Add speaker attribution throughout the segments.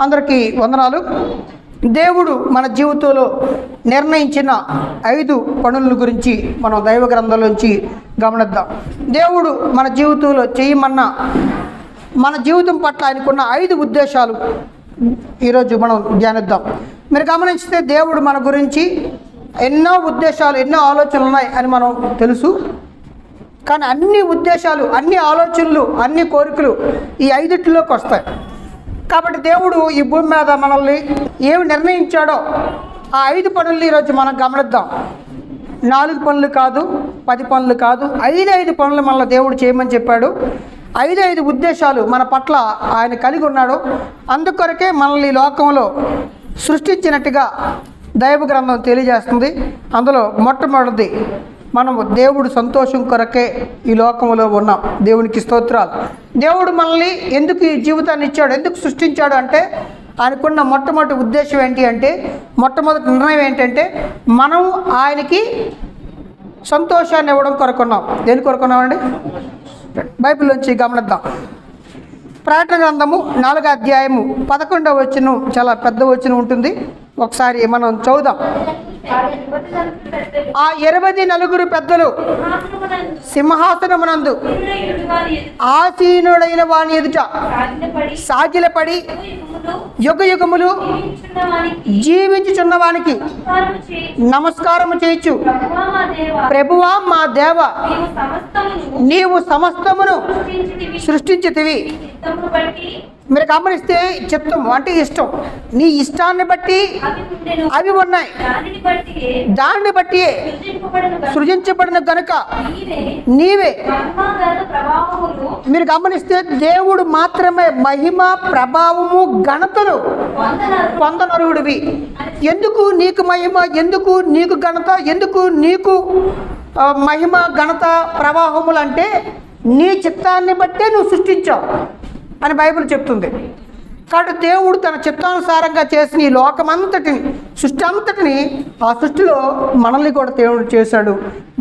Speaker 1: అందరికీ వందనాలు. దేవుడు మన జీవితంలో నిర్ణయించిన 5 పనుల గురించి మనం దైవ గ్రంథంలోంచి గమనిద్దాం. దేవుడు మన జీవితంలో చేయమన్న మన జీవితం పట్ల ఆయనకున్న 5 ఉద్దేశాలు ఈరోజు మనం ధ్యానిద్దాం. మీరు గమనించితే దేవుడు మన గురించి ఎన్నో ఉద్దేశాలు, ఎన్నో ఆలోచనలు ఉన్నాయి అని మనం తెలుసు. కానీ అన్ని ఉద్దేశాలు, అన్ని ఆలోచనలు, అన్ని కోరికలు ఈ 5 వస్తాయి. కాబట్టి దేవుడు ఈ భూమి మీద మనల్ని ఏమి నిర్ణయించాడో ఆ 5 పనులు ఈరోజు మనం గమనిద్దాం. 4 పనులు కాదు, 10 పనులు కాదు, 5 పనులు మనల్ని దేవుడు చేయమని చెప్పాడు. 5 ఉద్దేశాలు మన పట్ల ఆయన కలిగి ఉన్నాడు. అందుకొరకే మనల్ని లోకంలో సృష్టించినట్టుగా దైవ గ్రంథం తెలియజేస్తుంది. అందులో మొట్టమొదటిది, మనము దేవుడు సంతోషం కొరకే ఈ లోకంలో ఉన్నాం. దేవునికి స్తోత్రాలు. దేవుడు మనల్ని ఎందుకు ఈ జీవితాన్ని ఇచ్చాడు, ఎందుకు సృష్టించాడు అంటే ఆయనకున్న మొట్టమొదటి ఉద్దేశం ఏంటి అంటే, మొట్టమొదటి నిర్ణయం ఏంటంటే మనం ఆయనకి సంతోషాన్ని ఇవ్వడం కొరకున్నాం. దేని కొరకున్నామండి? బైబిల్ నుంచి గమనిద్దాం. ప్రకటన గ్రంథము 4వ అధ్యాయము 11వ వచనం చాలా పెద్ద వచనం ఉంటుంది. ఒకసారి మనం చదువుదాం. ఆ 24 పెద్దలు సింహాసనమునందు ఆసీనుడైన వాని ఎదుట సాగిలపడి యుగయుగములు జీవించుచున్నవానికి నమస్కారము చేయొచ్చు. ప్రభువా మా దేవ, నీవు సమస్తమును సృష్టించితివి. మీరు గమనిస్తే చిత్తం అంటే ఇష్టం, నీ ఇష్టాన్ని బట్టి అవి ఉన్నాయి, దానిని బట్టి సృజించబడిన కనుక నీవే. మీరు గమనిస్తే దేవుడు మాత్రమే మహిమ, ప్రభావము, ఘనతలు పొందనరుడివి. ఎందుకు నీకు మహిమ, ఎందుకు నీకు ఘనత, ఎందుకు నీకు మహిమ, ఘనత, ప్రవాహములు అంటే నీ చిత్తాన్ని బట్టే నువ్వు సృష్టించావు అని బైబిల్ చెప్తుంది. కాబట్టి దేవుడు తన చిత్తానుసారంగా చేసిన ఈ లోకమంతటిని, సృష్టి అంతటిని, ఆ సృష్టిలో మనల్ని కూడా దేవుడు చేశాడు.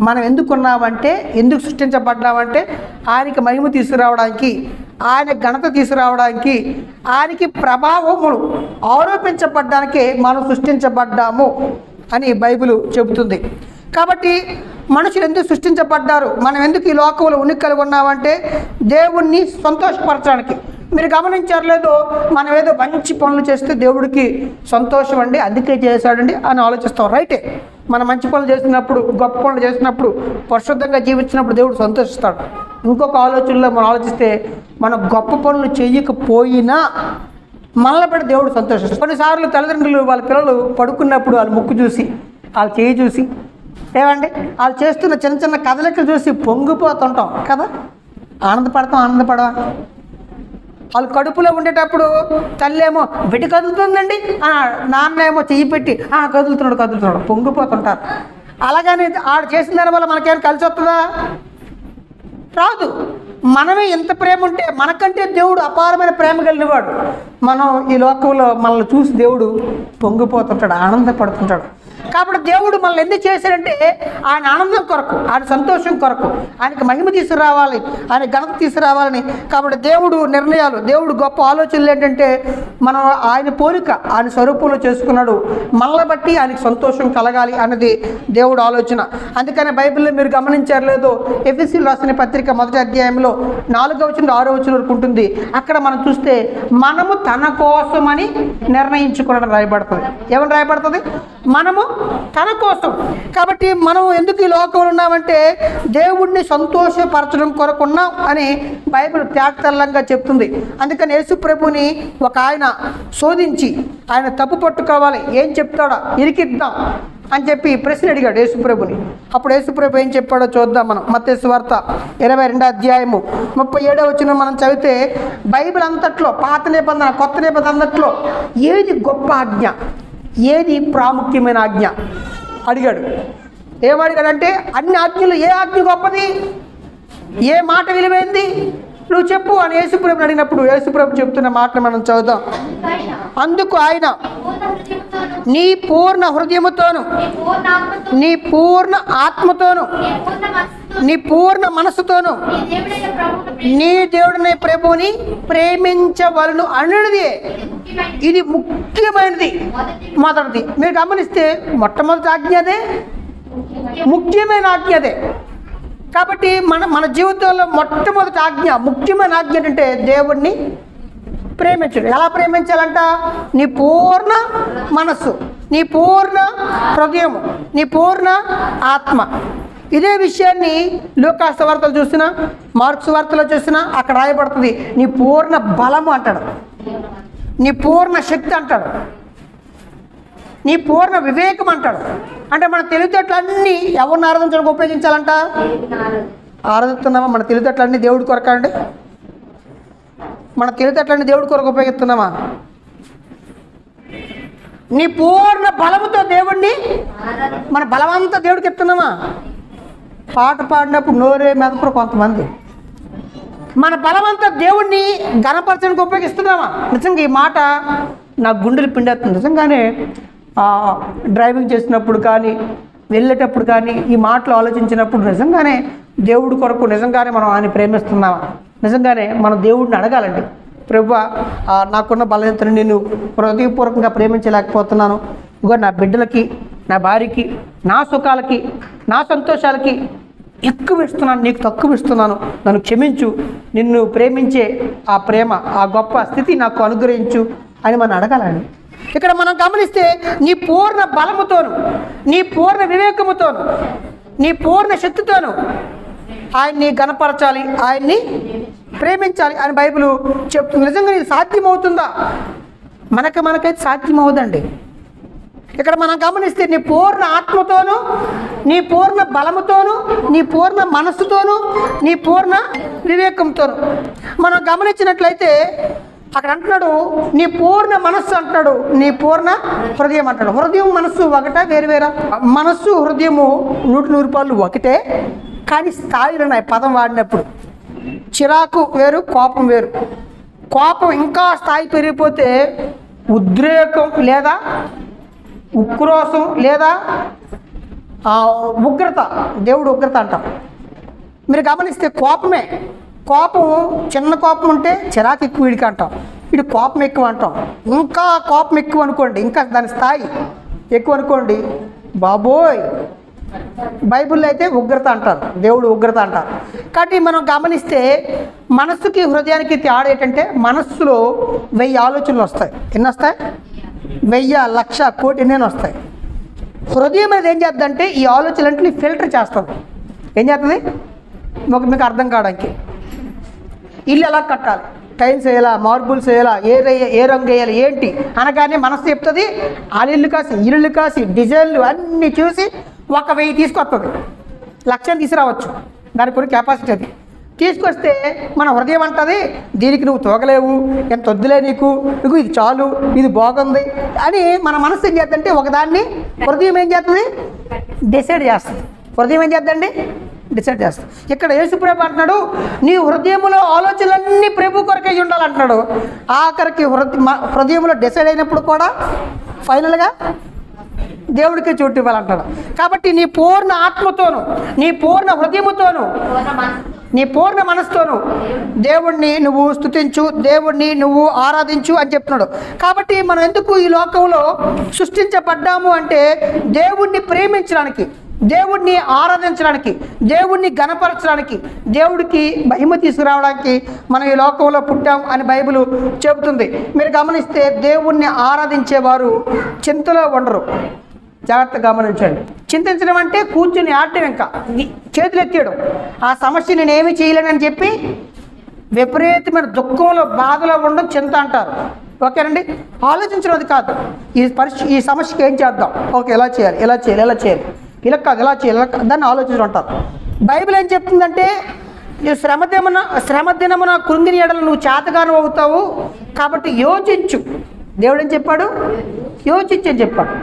Speaker 1: మనం ఎందుకున్నామంటే, ఎందుకు సృష్టించబడ్డామంటే ఆయనకి మహిమ తీసుకురావడానికి, ఆయన ఘనత తీసుకురావడానికి, ఆయనకి ప్రభావములు ఆరోపించబడ్డానికే మనం సృష్టించబడ్డాము అని బైబిల్ చెబుతుంది. కాబట్టి మనుషులు ఎందుకు సృష్టించబడ్డారు, మనం ఎందుకు ఈ లోకంలో ఉనికి కలిగి ఉన్నామంటే దేవుణ్ణి సంతోషపరచడానికి. మీరు గమనించారు లేదో, మనం ఏదో మంచి పనులు చేస్తే దేవుడికి సంతోషం అండి, అందుకే చేశాడండి అని ఆలోచిస్తాం. రైటే, మనం మంచి పనులు చేసినప్పుడు, గొప్ప పనులు చేసినప్పుడు, పరిశుద్ధంగా జీవించినప్పుడు దేవుడు సంతోషిస్తాడు. ఇంకొక ఆలోచనలో మనం ఆలోచిస్తే మనం గొప్ప పనులు చేయకపోయినా మనల్ని బట్టి దేవుడు సంతోషిస్తాడు. కొన్నిసార్లు తల్లిదండ్రులు వాళ్ళ పిల్లలు పడుకున్నప్పుడు వాళ్ళ ముక్కు చూసి, వాళ్ళ చేయి చూసి, ఏమండి వాళ్ళు చేస్తున్న చిన్న చిన్న కదలికలు చూసి పొంగిపోతుంటాం కదా, ఆనందపడవా? వాళ్ళు కడుపులో ఉండేటప్పుడు తల్లి ఏమో బిడ్డ కదులుతుందండి, నాన్న ఏమో చెయ్యి పెట్టి కదులుతున్నాడు పొంగిపోతుంటారు. అలాగని ఆడు చేసిన దాని వల్ల మనకేమైనా కలిసి వస్తుందా? రాదు. మనమే ఎంత ప్రేమ ఉంటే, మనకంటే దేవుడు అపారమైన ప్రేమ కలిగినవాడు. మనం ఈ లోకంలో మనల్ని చూసి దేవుడు పొంగిపోతుంటాడు, ఆనందపడుతుంటాడు. కాబట్టి దేవుడు మనల్ని ఎందుకు చేశాడంటే ఆయన ఆనందం కొరకు, ఆయన సంతోషం కొరకు, ఆయనకి మహిమ తీసుకురావాలి, ఆయన ఘనత తీసుకురావాలని. కాబట్టి దేవుడు నిర్ణయాలు, దేవుడు గొప్ప ఆలోచనలు ఏంటంటే మనం ఆయన పోలిక, ఆయన స్వరూపంలో చేసుకున్నాడు. మనల్ని బట్టి ఆయనకి సంతోషం కలగాలి అన్నది దేవుడు ఆలోచన. అందుకని బైబిల్లో మీరు గమనించారు లేదో, ఎఫెసీయులకు రాసిన పత్రిక 1వ అధ్యాయంలో 4వ వచనం 6వ వచనం వరకు ఉంటుంది. అక్కడ మనం చూస్తే మనము తన కోసమని నిర్ణయించుకోవడం రాయబడుతుంది. ఏమని రాయబడుతుంది? మనము తన కోసం. కాబట్టి మనం ఎందుకు ఈ లోకంలో ఉన్నామంటే దేవుణ్ణి సంతోషపరచడం కొరకు ఉన్నాం అని బైబిల్ తేటతెల్లంగా చెప్తుంది. అందుకని యేసు ప్రభుని ఒక ఆయన శోధించి ఆయన తప్పు పట్టుకోవాలి, ఏం చెప్తాడో ఇరికిద్దాం అని చెప్పి ప్రశ్న అడిగాడు యేసుప్రభుని. అప్పుడు యేసుప్రభు ఏం చెప్పాడో చూద్దాం మనం. మత్తయి సువార్త 22వ అధ్యాయము 37వ వచనం మనం చదివితే బైబిల్ అంతట్లో, పాత నిబంధన, కొత్త నిబంధన అంతట్లో ఏది గొప్ప ఆజ్ఞ, ఏది ప్రాముఖ్యమైన ఆజ్ఞ అడిగాడు. ఏమడిగాడంటే అన్ని ఆజ్ఞలు ఏ ఆజ్ఞ గొప్పది, ఏ మాట విలువైంది, నువ్వు చెప్పు అని యేసుప్రభుని అడిగినప్పుడు యేసుప్రభు చెప్తున్న మాటను మనం చదువుదాం. అందుకు ఆయన, నీ పూర్ణ హృదయముతోను, నీ పూర్ణ ఆత్మతోను, నీ పూర్ణ మనసుతోను నీ దేవుడిని ప్రభువుని ప్రేమించవలను అన్నది ఇది ముఖ్యమైనది, మొదటిది. మీరు గమనిస్తే మొట్టమొదటి ఆజ్ఞ అదే, ముఖ్యమైన ఆజ్ఞ అదే. కాబట్టి మన జీవితంలో మొట్టమొదటి ఆజ్ఞ, ముఖ్యమైన ఆజ్ఞ ఏంటంటే దేవుణ్ణి ప్రేమించడం. ఎలా ప్రేమించాలంట? నీ పూర్ణ మనస్సు, నీ పూర్ణ హృదయం, నీ పూర్ణ ఆత్మ. ఇదే విషయాన్ని లూకా సువార్తలో చూసినా, మార్కు సువార్తలో చూసినా అక్కడ రాయబడుతుంది. నీ పూర్ణ బలము అంటాడు, నీ పూర్ణ శక్తి అంటాడు, నీ పూర్ణ వివేకం అంటాడు. అంటే మన తెలివితేటలన్నీ ఎవరిని ఆరాధించడానికి ఉపయోగించాలంట? ఆరాధిస్తున్నామా? మన తెలివితేటలన్నీ దేవుడి కొరకండి? మన తెలివితేటలన్నీ దేవుడి కొరకు ఉపయోగిస్తున్నామా? నీ పూర్ణ బలముతో దేవుణ్ణి, మన బలమంతా దేవుడికి ఇస్తున్నామా? పాట పాడినప్పుడు నోరే మెదపరు కొంతమంది. మన బలమంతా దేవుణ్ణి ఘనపరచడానికి ఉపయోగిస్తున్నామా? నిజంగా ఈ మాట నా గుండెలు పిండేస్తుంది. నిజంగానే డ్రైవింగ్ చేసినప్పుడు కానీ, వెళ్ళేటప్పుడు కానీ ఈ మాటలు ఆలోచించినప్పుడు నిజంగానే దేవుడి కొరకు నిజంగానే మనం ఆయన ప్రేమిస్తున్నామా? నిజంగానే మనం దేవుడిని అడగాలండి, ప్రభువా నాకున్న బలహీనతను నేను హృదయపూర్వకంగా ప్రేమించలేకపోతున్నాను. ఇగో నా బిడ్డలకి, నా భార్యకి, నా సుఖాలకి, నా సంతోషాలకి ఎక్కువ ఇస్తున్నాను, నీకు తక్కువ ఇస్తున్నాను, నన్ను క్షమించు, నిన్ను ప్రేమించే ఆ ప్రేమ, ఆ గొప్ప స్థితి నాకు అనుగ్రహించు అని మనం అడగాలండి. ఇక్కడ మనం గమనిస్తే నీ పూర్ణ బలముతోను, నీ పూర్ణ వివేకముతోను, నీ పూర్ణ శక్తితోను ఆయన్ని గణపరచాలి, ఆయన్ని ప్రేమించాలి అని బైబిల్ చెప్తుంది. నిజంగా ఇది సాధ్యమవుతుందా? మనకైతే సాధ్యమవుదండి. ఇక్కడ మనం గమనిస్తే నీ పూర్ణ ఆత్మతోను, నీ పూర్ణ బలముతోను, నీ పూర్ణ మనస్సుతోను, నీ పూర్ణ వివేకంతోను మనం గమనించినట్లయితే అక్కడ అంటున్నాడు నీ పూర్ణ మనస్సు అంటున్నాడు, నీ పూర్ణ హృదయం అంటాడు. హృదయం మనస్సు ఒకటే, వేరువేరా? మనస్సు హృదయము 100% ఒకటే, కానీ స్థాయిలు ఉన్నాయి. పదం వాడినప్పుడు చిరాకు వేరు, కోపం వేరు. కోపం ఇంకా స్థాయి పెరిగిపోతే ఉద్రేకం లేదా ఉక్రోషం లేదా ఉగ్రత, దేవుడు ఉగ్రత అంటాం. మీరు గమనిస్తే కోపమే, కోపం చిన్న కోపం ఉంటే చిరాకు ఎక్కువ వీడికి అంటాం, వీడి కోపం ఎక్కువ అంటాం. ఇంకా కోపం ఎక్కువ అనుకోండి, ఇంకా దాని స్థాయి ఎక్కువ అనుకోండి, బాబోయ్ బైబిల్లో అయితే ఉగ్రత అంటారు, దేవుడు ఉగ్రత అంటారు. కాబట్టి మనం గమనిస్తే మనస్సుకి హృదయానికి తేడా ఏంటంటే మనస్సులో 1000 ఆలోచనలు వస్తాయి. ఎన్ని వస్తాయి? 1000, 1,00,000, కోటి ఎన్నైనా వస్తాయి. హృదయం అనేది ఏం చేద్దంటే ఈ ఆలోచనలన్నీ ఫిల్టర్ చేస్తుంది. ఏం చేస్తుంది? మీకు అర్థం కావడానికి ఇల్లు ఎలా కట్టాలి, టైల్స్ వేయాలా, మార్బుల్స్ వేయాలా, ఏ రంగు వేయాలి, ఏంటి అనగానే మనసు చెప్తుంది. ఇల్లు కాసి డిజైన్లు అన్నీ చూసి 1000 తీసుకొస్తుంది. 1,00,000 తీసుకురావచ్చు, దానికి కొన్ని కెపాసిటీ అది. తీసుకొస్తే మన హృదయం అంటుంది దీనికి నువ్వు తోగలేవు, ఎంత వద్దులే నీకు ఇది చాలు, ఇది బాగుంది అని మన మనసు ఏం చేద్దంటే ఒకదాన్ని హృదయం ఏం చేస్తుంది? డిసైడ్ చేస్తుంది. హృదయం ఏం చేద్దండి? డిసైడ్ చేస్తుంది. ఇక్కడ యేసు ప్రభు అంటున్నాడు నీ హృదయంలో ఆలోచనలన్నీ ప్రభు కొరకే ఉండాలంటున్నాడు. ఆఖరికి హృదయంలో డిసైడ్ అయినప్పుడు కూడా ఫైనల్గా దేవుడికి చోటు ఇవ్వాలంటాడు. కాబట్టి నీ పూర్ణ ఆత్మతోను, నీ పూర్ణ హృదయముతోను, నీ పూర్ణ మనసుతోను దేవుణ్ణి నువ్వు స్తుతించు, దేవుణ్ణి నువ్వు ఆరాధించు అని చెప్తున్నాడు. కాబట్టి మనం ఎందుకు ఈ లోకంలో సృష్టించబడ్డాము అంటే దేవుణ్ణి ప్రేమించడానికి, దేవుణ్ణి ఆరాధించడానికి, దేవుణ్ణి గణపరచడానికి, దేవుడికి మహిమ తీసుకురావడానికి మనం ఈ లోకంలో పుట్టాం అని బైబిల్ చెబుతుంది. మీరు గమనిస్తే దేవుణ్ణి ఆరాధించేవారు చింతలో ఉండరు. జాగ్రత్తగా గమనించండి. చింతించడం అంటే కూర్చుని ఆడటం, ఇంకా చేతులు ఎత్తేయడం, ఆ సమస్య నేను ఏమీ చేయలేనని చెప్పి విపరీతమైన దుఃఖంలో బాధలో ఉండడం చింత అంటారు. ఓకేనండి? ఆలోచించడం అది కాదు. ఈ సమస్యకి ఏం చేద్దాం, ఓకే ఎలా చేయాలి, ఇలా చేయాలి, ఇలా చేయాలి, ఇలా కాదు ఇలా చేయాలి, దాన్ని ఆలోచించడం అంటారు. బైబిల్ ఏం చెప్తుందంటే శ్రమ దినమున కృంగిని ఎడలు నువ్వు చేతగాను అవుతావు కాబట్టి యోచించు. దేవుడు ఏం చెప్పాడు? యోచించు అని చెప్పాడు.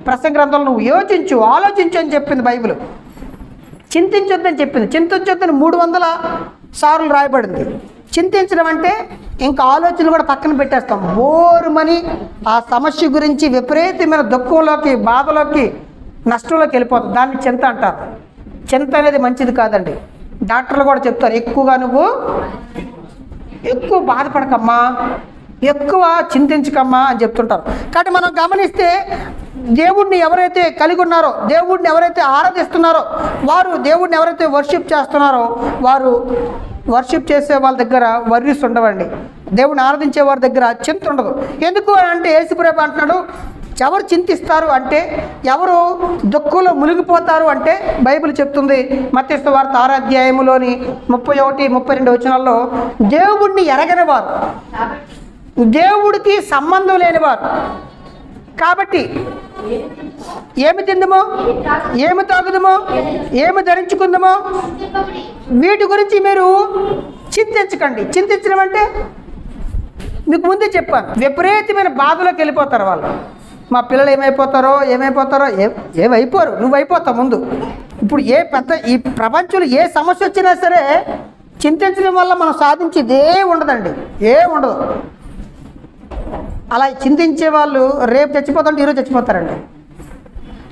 Speaker 1: ప్రసంగ గ్రంథంలో నువ్వు యోచించు, ఆలోచించు అని చెప్పింది బైబిల్. చింతించొద్దని చెప్పింది. చింతించొద్దని 300 సార్లు రాయబడింది. చింతించడం అంటే ఇంకా ఆలోచనలు కూడా పక్కన పెట్టేస్తాం. బోరుమని ఆ సమస్య గురించి విపరీతమైన దుఃఖంలోకి, బాధలోకి, నష్టంలోకి వెళ్ళిపోతుంది. దాన్ని చింత అంటారు. చింత అనేది మంచిది కాదండి. డాక్టర్లు కూడా చెప్తారు ఎక్కువ బాధపడకమ్మా, ఎక్కువ చింతించకమ్మా అని చెప్తుంటారు. కాబట్టి మనం గమనిస్తే దేవుడిని ఎవరైతే కలిగి ఉన్నారో, దేవుడిని ఎవరైతే ఆరాధిస్తున్నారో, వారు దేవుడిని ఎవరైతే వర్షిప్ చేస్తున్నారో వారు వర్షిప్ చేసే వాళ్ళ దగ్గర వర్రీస్ ఉండవండి. దేవుడిని ఆరాధించే వారి దగ్గర చింత ఉండదు. ఎందుకు అంటే యేసుప్రభు అంటున్నాడు, ఎవరు చింతిస్తారు అంటే, ఎవరు దుఃఖంలో మునిగిపోతారు అంటే బైబిల్ చెప్తుంది మత్తయి సువార్త 6వ అధ్యాయములోని 31, 32 వచనాల్లో, దేవుడిని ఎరగని వారు, దేవుడికి సంబంధం లేనివారు కాబట్టి ఏమి తిందమో, ఏమి తాగుదమో, ఏమి ధరించుకుందామో వీటి గురించి మీరు చింతించకండి. చింతించడం అంటే మీకు ముందే చెప్పాను, విపరీతమైన బాధలోకి వెళ్ళిపోతారు వాళ్ళు. మా పిల్లలు ఏమైపోతారో ఏమైపోరు, నువ్వు అయిపోతావు ముందు. ఇప్పుడు ఈ ప్రపంచంలో ఏ సమస్య వచ్చినా సరే చింతించడం వల్ల మనం సాధించేది ఉండదండి, ఉండదు. అలా చింతించే వాళ్ళు రేపు చచ్చిపోతారంటే ఈరోజు చచ్చిపోతారండి.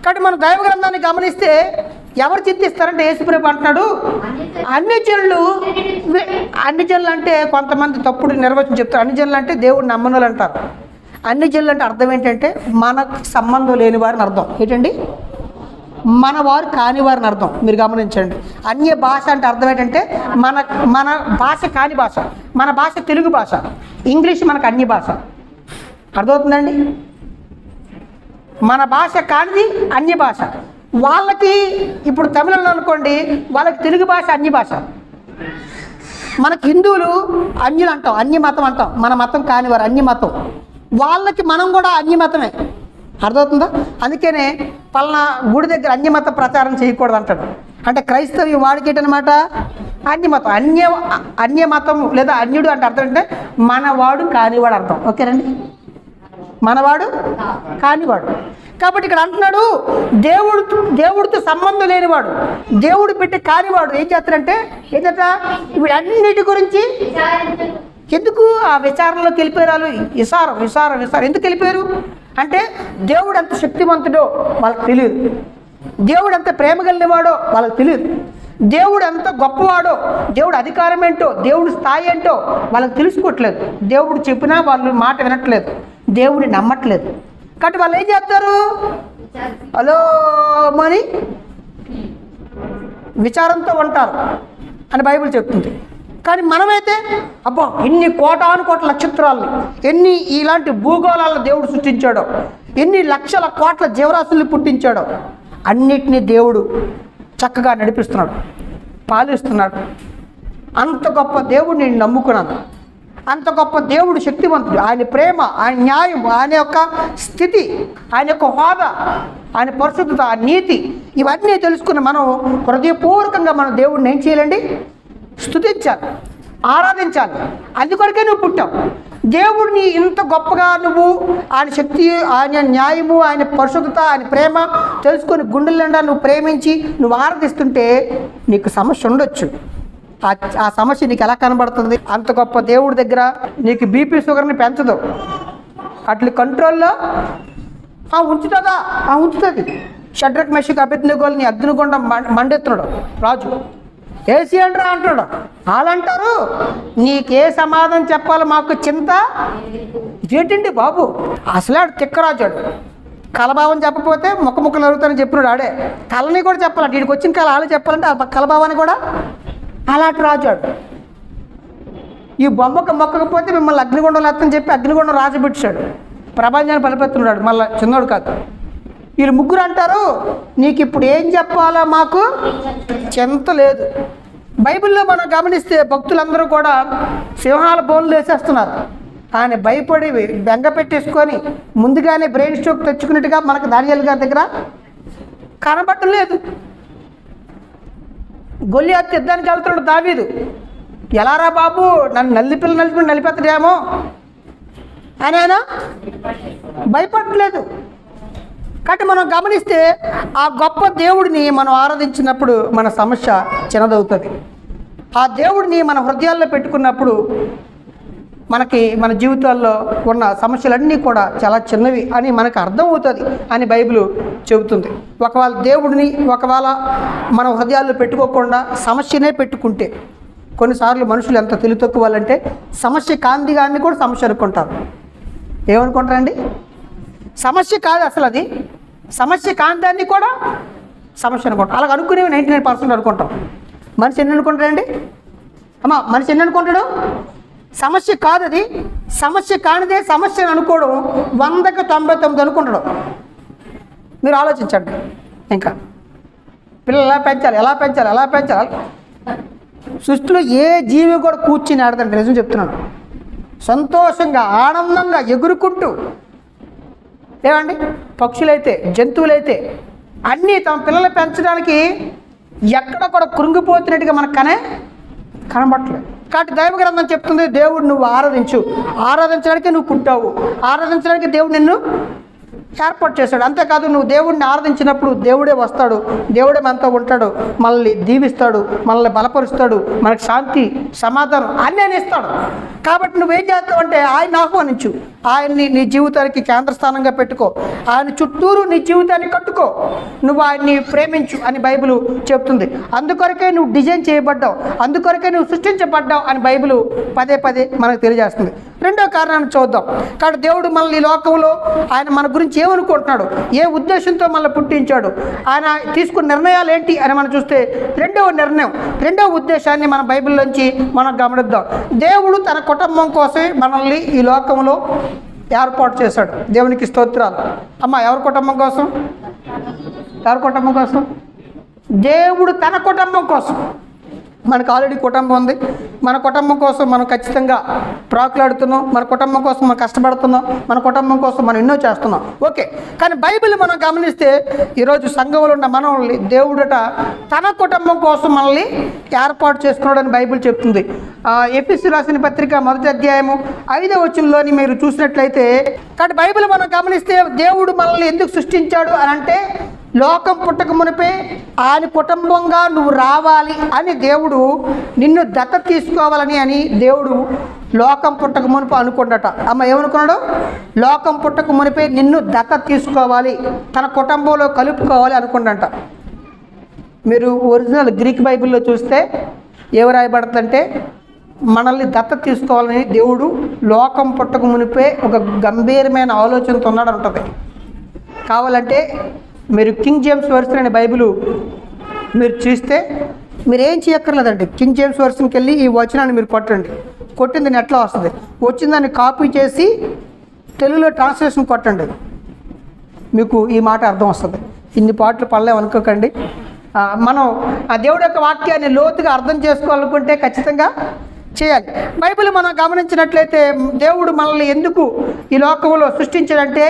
Speaker 1: కాబట్టి మనం దైవ గ్రంథాన్ని గమనిస్తే ఎవరు చింతిస్తారంటే యేసుప్రభు అంటున్నాడు, అన్ని జనులు అంటే కొంతమంది తప్పుడు నిర్వచనం చెప్తారు. అన్ని జనులు అంటే దేవుడు నమ్మనులు అంటారు. అన్ని జనులు అంటే అర్థం ఏంటంటే మనకు సంబంధం లేని వారిని అర్థం. ఏంటండి? మన వారు కాని వారిని అర్థం. మీరు గమనించండి. అన్య భాష అంటే అర్థం ఏంటంటే మన భాష కాని భాష. మన భాష తెలుగు భాష, ఇంగ్లీష్ మనకు అన్య భాష. అర్థమవుతుందండి? మన భాష కానిది అన్య భాష. వాళ్ళకి ఇప్పుడు తమిళంలో అనుకోండి, వాళ్ళకి తెలుగు భాష అన్య భాష. మనకి హిందువులు అన్యులు అంటాం, అన్య మతం అంటాం. మన మతం కానివారు అన్య మతం. వాళ్ళకి మనం కూడా అన్య మతమే. అర్థమవుతుందా? అందుకనే పలానా గుడి దగ్గర అన్యమత ప్రచారం చేయకూడదు అంటాడు. అంటే క్రైస్తవ్యం వాడికేటనమాట అన్యమతం. అన్యమతము లేదా అన్యుడు అంటే అర్థం అంటే మనవాడు కానివాడు అర్థం. ఓకేనండి? మనవాడు కానివాడు. కాబట్టి ఇక్కడ అంటున్నాడు, దేవుడితో సంబంధం లేనివాడు, దేవుడు పెట్టి కానివాడు ఏం చేస్తాడంటే వీడన్నిటి గురించి ఎందుకు ఆ విచారణలోకి వెళ్ళిపోయారు. విసారం ఎందుకు వెళ్ళిపోయారు అంటే దేవుడు ఎంత శక్తివంతుడో వాళ్ళకి తెలియదు, దేవుడు ఎంత ప్రేమ కలిగినవాడో వాళ్ళకి తెలియదు, దేవుడు ఎంత గొప్పవాడో, దేవుడు అధికారం ఏంటో, దేవుడు స్థాయి ఏంటో వాళ్ళకి తెలుసుకోవట్లేదు. దేవుడు చెప్పినా వాళ్ళు మాట వినట్లేదు, దేవుడిని నమ్మట్లేదు. కాబట్టి వాళ్ళు ఏం చేస్తారు? హలో అని విచారంతో ఉంటారు అని బైబిల్ చెప్తుంది. కానీ మనమైతే అబ్బా ఎన్ని కోటాను కోట్ల నక్షత్రాలని, ఎన్ని ఇలాంటి భూగోళాలను దేవుడు సృష్టించాడో, ఎన్ని లక్షల కోట్ల జీవరాశుల్ని పుట్టించాడో, అన్నిటినీ దేవుడు చక్కగా నడిపిస్తున్నాడు, పాలిస్తున్నాడు. అంత గొప్ప దేవుడు నేను నమ్ముకున్నాను. అంత గొప్ప దేవుడు శక్తివంతుడు. ఆయన ప్రేమ, ఆయన న్యాయం, ఆయన యొక్క స్థితి, ఆయన యొక్క హోదా, ఆయన పరిశుద్ధత, ఆ నీతి, ఇవన్నీ తెలుసుకుని మనం హృదయపూర్వకంగా మన దేవుడిని ఏం చేయాలండి? స్తుతించాలి, ఆరాధించాలి. అందుకొరకే నువ్వు పుట్టావు. దేవుడిని ఇంత గొప్పగా నువ్వు ఆయన శక్తి, ఆయన న్యాయము, ఆయన పరిశుద్ధత, ఆయన ప్రేమ తెలుసుకొని గుండెల నిండా నువ్వు ప్రేమించి నువ్వు ఆరాధిస్తుంటే నీకు సమస్య ఉండొచ్చు. ఆ సమస్య నీకు ఎలా కనబడుతుంది? అంత గొప్ప దేవుడి దగ్గర నీకు బీపీ షుగర్ని పెంచదు, అట్లా కంట్రోల్లో ఉంచుతుందా? ఉంచుతుంది. షడ్రక్ మెషక్ అబేద్నెగోల్ని అగ్నిగుండం మండెత్తున్నాడు రాజు. ఏసీ అంటారా అంటాడు. వాళ్ళంటారు నీకే సమాధానం చెప్పాలి, మాకు చింత ఏంటండి బాబు? అసలు ఆడు తిక్కరాజాడు. కలభావం చెప్పకపోతే ముక్కలు నరుగుతానని చెప్పినాడు ఆడే. కళని కూడా చెప్పాలంటే వీడికి వచ్చిన కళ వాళ్ళు చెప్పాలంటే ఆ కలభావాన్ని కూడా అలాంటి రాజాడు. ఈ బొమ్మకు మొక్కకపోతే మిమ్మల్ని అగ్నిగుండం లేదని చెప్పి అగ్నిగుండం రాజు పెట్టాడు. ప్రపంచాన్ని బలిపెత్తున్నాడు. మళ్ళీ చిన్నోడు కాదు. వీళ్ళు ముగ్గురు అంటారు నీకు ఇప్పుడు ఏం చెప్పాలా, మాకు చింత లేదు. బైబిల్లో మనం గమనిస్తే భక్తులందరూ కూడా సింహాల బోన్లు వేసేస్తున్నారు. ఆయన భయపడి బెంగ పెట్టేసుకొని ముందుగానే బ్రెయిన్ స్ట్రోక్ తెచ్చుకున్నట్టుగా మనకు దానియేలు గారి దగ్గర కనబడటం లేదు. గొల్లియాతు యుద్ధానికి వెళ్తున్నాడు దావీదు. ఎలారా బాబు, నన్ను నలిపెత్తడేమో అని ఆయన భయపడలేదు. కాబట్టి మనం గమనిస్తే ఆ గొప్ప దేవుడిని మనం ఆరాధించినప్పుడు మన సమస్య చిన్నదవుతుంది. ఆ దేవుడిని మన హృదయాల్లో పెట్టుకున్నప్పుడు మనకి మన జీవితాల్లో ఉన్న సమస్యలన్నీ కూడా చాలా చిన్నవి అని మనకు అర్థమవుతుంది అని బైబిల్ చెబుతుంది. ఒకవేళ దేవుడిని మన హృదయాల్లో పెట్టుకోకుండా సమస్యనే పెట్టుకుంటే కొన్నిసార్లు మనుషులు ఎంత తెలివి తక్కువ వాళ్ళంటే సమస్య కాంతి కానీ కూడా సమస్య అనుకుంటారు. ఏమనుకుంటారండి? సమస్య కాదు అసలు అది, సమస్య కాంతాన్ని కూడా సమస్య అనుకుంటాం. అలాగ అనుకునేవి 99% అనుకుంటాం. మనిషి ఎన్ని అనుకుంటాడండి? అమ్మా, మనిషి ఎన్ని అనుకుంటాడు? సమస్య కాదు అది, సమస్య కానిదే సమస్యను అనుకోవడం 100కి 99 అనుకుంటాడు. మీరు ఆలోచించండి. ఇంకా పిల్లలు ఎలా పెంచాలి. సృష్టిలో ఏ జీవి కూడా కూర్చుని ఆడదండి, నిజం చెప్తున్నాను. సంతోషంగా ఆనందంగా ఎగురుకుంటూ, ఏమండి, పక్షులైతే జంతువులైతే అన్నీ తమ పిల్లలు పెంచడానికి ఎక్కడ కూడా కృంగిపోతున్నట్టుగా మనకు కనబడట్లేదు. కాబట్టి దైవ గ్రంథం చెప్తుంది, దేవుడు నువ్వు ఆరాధించడానికి నువ్వు పుట్టావు, ఆరాధించడానికి దేవుడు నిన్ను ఏర్పాటు చేశాడు. అంతేకాదు, నువ్వు దేవుడిని ఆరాధించినప్పుడు దేవుడే వస్తాడు, దేవుడే మనతో ఉంటాడు, మనల్ని దీవిస్తాడు, మనల్ని బలపరుస్తాడు, మనకు శాంతి సమాధానం అన్నీ ఇస్తాడు. కాబట్టి నువ్వేం చేస్తావు అంటే ఆయన ఆహ్వానించు, ఆయన్ని నీ జీవితానికి కేంద్ర స్థానంగా పెట్టుకో, ఆయన చుట్టూరు నీ జీవితాన్ని కట్టుకో, నువ్వు ఆయన్ని ప్రేమించు అని బైబిల్ చెప్తుంది. అందుకొరకే నువ్వు డిజైన్ చేయబడ్డావు, అందుకొరకే నువ్వు సృష్టించబడ్డావు అని బైబిల్ పదే మనకు తెలియజేస్తుంది. రెండో కారణాన్ని చూద్దాం. కాబట్టి దేవుడు మనల్ని ఈ లోకంలో ఆయన మన గురించి ఏమనుకుంటున్నాడు, ఏ ఉద్దేశంతో మనల్ని పుట్టించాడు, ఆయన తీసుకున్న నిర్ణయాలు ఏంటి అని మనం చూస్తే రెండవ ఉద్దేశాన్ని మన బైబిల్లోంచి మనం గమనిద్దాం. దేవుడు తన కుటుంబం కోసమే మనల్ని ఈ లోకంలో ఏర్పాటు చేశాడు. దేవునికి స్తోత్రాలు. అమ్మ, ఎవరి కుటుంబం కోసం? దేవుడు తన కుటుంబం కోసం. మనకు ఆల్రెడీ కుటుంబం ఉంది, మన కుటుంబం కోసం మనం ఖచ్చితంగా ప్రాకులాడుతున్నాం, మన కుటుంబం కోసం మనం కష్టపడుతున్నాం, మన కుటుంబం కోసం మనం ఎన్నో చేస్తున్నాం. ఓకే, కానీ బైబిల్ మనం గమనిస్తే ఈరోజు సంఘంలో ఉన్న మనల్ని దేవుడట తన కుటుంబం కోసం మనల్ని ఏర్పాటు చేసుకున్నాడని బైబిల్ చెప్తుంది. ఎఫెసీయులకు రాసిన పత్రిక 1వ అధ్యాయము 5వ వచనంలోని మీరు చూసినట్లయితే, కాబట్టి బైబిల్ మనం గమనిస్తే దేవుడు మనల్ని ఎందుకు సృష్టించాడు అని అంటే, లోకం పుట్టక మునిపే ఆయన కుటుంబంగా నువ్వు రావాలి అని దేవుడు నిన్ను దత్తత తీసుకోవాలని అని దేవుడు లోకం పుట్టక మునిపే అనుకున్నట. అమ్మ, ఏమనుకున్నాడు? లోకం పుట్టక మునిపే నిన్ను దత్తత తీసుకోవాలి, తన కుటుంబంలో కలుపుకోవాలి అనుకున్నట. మీరు ఒరిజినల్ గ్రీక్ బైబిల్లో చూస్తే ఏమి రాయబడుతుందంటే, మనల్ని దత్తత తీసుకోవాలని దేవుడు లోకం పుట్టక మునిపే ఒక గంభీరమైన ఆలోచనతో ఉన్నాడు అంటుంది. కావాలంటే మీరు కింగ్ జేమ్స్ వర్షన్ అనే బైబిల్ మీరు చూస్తే మీరేం చేయక్కర్లేదండి. కింగ్ జేమ్స్ వర్షన్కి వెళ్ళి ఈ వచనాన్ని మీరు కొట్టింది నెట్లో వస్తుంది, వచ్చిందాన్ని కాపీ చేసి తెలుగులో ట్రాన్స్లేషన్ కొట్టండి, మీకు ఈ మాట అర్థం వస్తుంది. ఇన్ని పాటలు పడలేము అనుకోకండి. మనం ఆ దేవుడి యొక్క వాక్యాన్ని లోతుగా అర్థం చేసుకోవాలనుకుంటే ఖచ్చితంగా చేయాలి. బైబిల్ మనం గమనించినట్లయితే దేవుడు మనల్ని ఎందుకు ఈ లోకంలో సృష్టించాడంటే,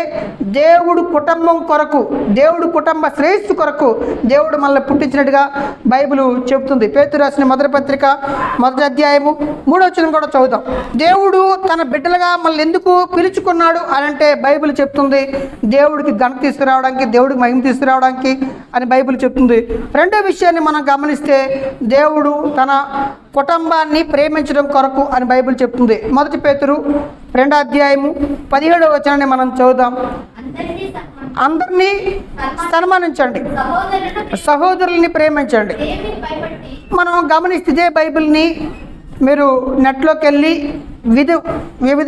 Speaker 1: దేవుడు కుటుంబం కొరకు, దేవుడు కుటుంబ శ్రేయస్సు కొరకు దేవుడు మనల్ని పుట్టించినట్టుగా బైబిల్ చెబుతుంది. పేతురు రాసిన మొదటి పత్రిక 1వ అధ్యాయము 3వ వచనం కూడా చదువుతాం. దేవుడు తన బిడ్డలుగా మనల్ని ఎందుకు పిలుచుకున్నాడు అని అంటే బైబిల్ చెప్తుంది, దేవుడికి ఘనత తీసుకురావడానికి, దేవుడికి మహిమ తీసుకురావడానికి అని బైబిల్ చెప్తుంది. రెండో విషయాన్ని మనం గమనిస్తే, దేవుడు తన కుటుంబాన్ని ప్రేమించడం కొరకు అని బైబిల్ చెప్తుంది. 1 పేతురు 2వ అధ్యాయము 17వ వచనాన్ని మనం చదువుదాం. అందరినీ సన్మానించండి, సహోదరుల్ని ప్రేమించండి. మనం గమనిస్తే ఇదే బైబిల్ని మీరు నెట్లోకి వెళ్ళి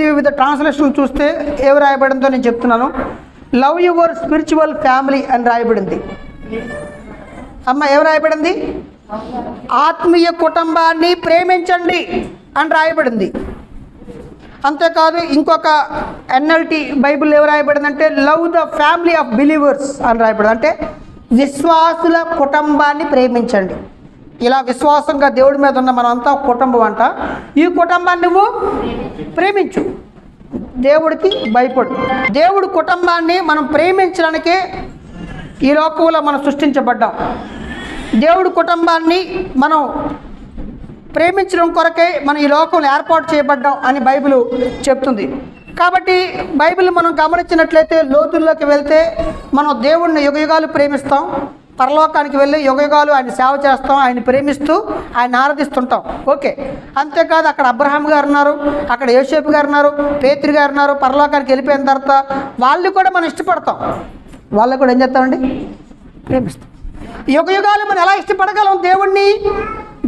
Speaker 1: వివిధ ట్రాన్స్లేషన్లు చూస్తే ఏమి రాయబడిందో నేను చెప్తున్నాను. లవ్ యువర్ స్పిరిచువల్ ఫ్యామిలీ అని రాయబడింది. అమ్మ, ఏమి రాయబడింది? ఆత్మీయ కుటుంబాన్ని ప్రేమించండి అని రాయబడింది. అంతేకాదు ఇంకొక ఎన్ఎల్టీ బైబిల్ ఏమి రాయబడిందంటే, love the family of believers అని రాయబడింది. అంటే విశ్వాసుల కుటుంబాన్ని ప్రేమించండి. ఇలా విశ్వాసంగా దేవుడి మీద ఉన్న మనమంతా కుటుంబం అంట. ఈ కుటుంబాన్ని నువ్వు ప్రేమించు, దేవుడికి భయపడు. దేవుడి కుటుంబాన్ని మనం ప్రేమించడానికే ఈ లోకంలో మనం సృష్టించబడ్డాం. దేవుడి కుటుంబాన్ని మనం ప్రేమించడం కొరకే మనం ఈ లోకంలో ఏర్పాటు చేయబడ్డాం అని బైబిల్ చెప్తుంది. కాబట్టి బైబిల్ మనం గమనించినట్లయితే లోతుల్లోకి వెళ్తే మనం దేవుడిని యుగయుగాలు ప్రేమిస్తాం, పరలోకానికి వెళ్ళి యుగయుగాలు ఆయన సేవ చేస్తాం, ఆయన ప్రేమిస్తూ ఆయన ఆరాధిస్తుంటాం. ఓకే, అంతేకాదు అక్కడ అబ్రహాం గారు ఉన్నారు, అక్కడ యోసేపు గారు ఉన్నారు, పేతురు గారు ఉన్నారు. పరలోకానికి వెళ్ళిపోయిన తర్వాత వాళ్ళు కూడా మనం ఇష్టపడతాం, వాళ్ళు కూడా ఏం చేస్తామండి? ప్రేమిస్తాం. యుగయుగాలు మనం ఎలా ఇష్టపడగలం దేవుణ్ణి?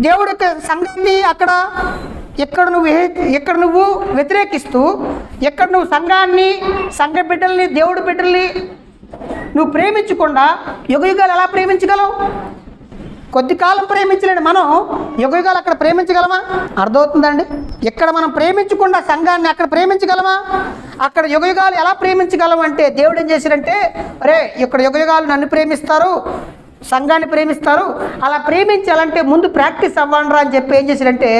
Speaker 1: దేవుడి యొక్క సంఘాన్ని ఇక్కడ నువ్వు వ్యతిరేకిస్తూ, ఎక్కడ నువ్వు సంఘాన్ని, సంఘ బిడ్డల్ని, దేవుడి బిడ్డల్ని నువ్వు ప్రేమించకుండా యుగయుగాలు ఎలా ప్రేమించగలవు? కొద్ది కాలం ప్రేమించలేని మనం యుగయుగాలు అక్కడ ప్రేమించగలమా? అర్థమవుతుందండి? ఇక్కడ మనం ప్రేమించకుండా సంఘాన్ని అక్కడ ప్రేమించగలమా? అక్కడ యుగయుగాలు ఎలా ప్రేమించగలం అంటే దేవుడు ఏం చేశారంటే, అరే ఇక్కడ యుగయుగాలు నన్ను ప్రేమిస్తారు, సంఘాన్ని ప్రేమిస్తారు, అలా ప్రేమించాలంటే ముందు ప్రాక్టీస్ అవ్వండిరా అని చెప్పి ఏం చేశాడంటే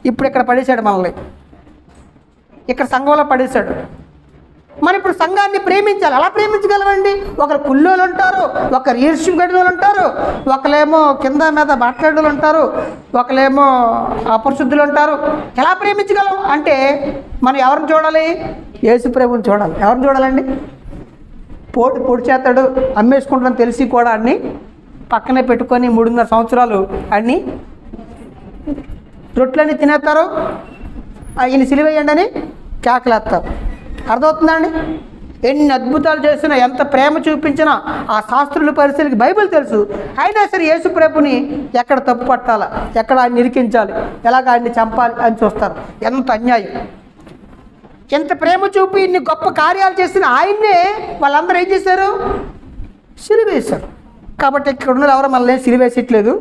Speaker 1: ఇప్పుడు ఇక్కడ పడేశాడు మనల్ని, ఇక్కడ సంఘంలో పడేశాడు. మరి ఇప్పుడు సంఘాన్ని ప్రేమించాలి. అలా ప్రేమించగలమండి? ఒకరు కుళ్ళోళ్ళు ఉంటారు, ఒకరు ఈర్ష్యగడ్డలు ఉంటారు, ఒకరేమో కింద మీద మాట్లాడేవాళ్ళు ఉంటారు, ఒకరేమో అపరిశుద్ధులు ఉంటారు. ఎలా ప్రేమించగలం అంటే మనం ఎవరిని చూడాలి? యేసు ప్రభువుని చూడాలి. ఎవరిని చూడాలండి? పొడి చేస్తాడు అమ్మేసుకుంటాడని తెలిసి కూడా అన్ని పక్కనే పెట్టుకొని 3.5 సంవత్సరాలు అన్ని రొట్లన్నీ తినేస్తారు, ఈయన సిలువేయండి అని కేకలేస్తారు. అర్థమవుతుందండి? ఎన్ని అద్భుతాలు చేసినా, ఎంత ప్రేమ చూపించినా ఆ శాస్త్రుల పరిస్థితికి బైబిల్ తెలుసు. అయినా సరే యేసు ప్రభుని ఎక్కడ తప్పు పట్టాలా, ఎక్కడ ఆయన నిరికించాలి, ఎలాగ ఆయన్ని చంపాలి అని చూస్తారు. ఎంత అన్యాయం! ఎంత ప్రేమ చూపి ఇన్ని గొప్ప కార్యాలు చేసిన ఆయన్నే వాళ్ళందరూ ఏం చేశారు? సిలువేశారు. కాబట్టి ఇక్కడ ఉన్న ఎవరో మనల్ని సిలువేసట్లేదు.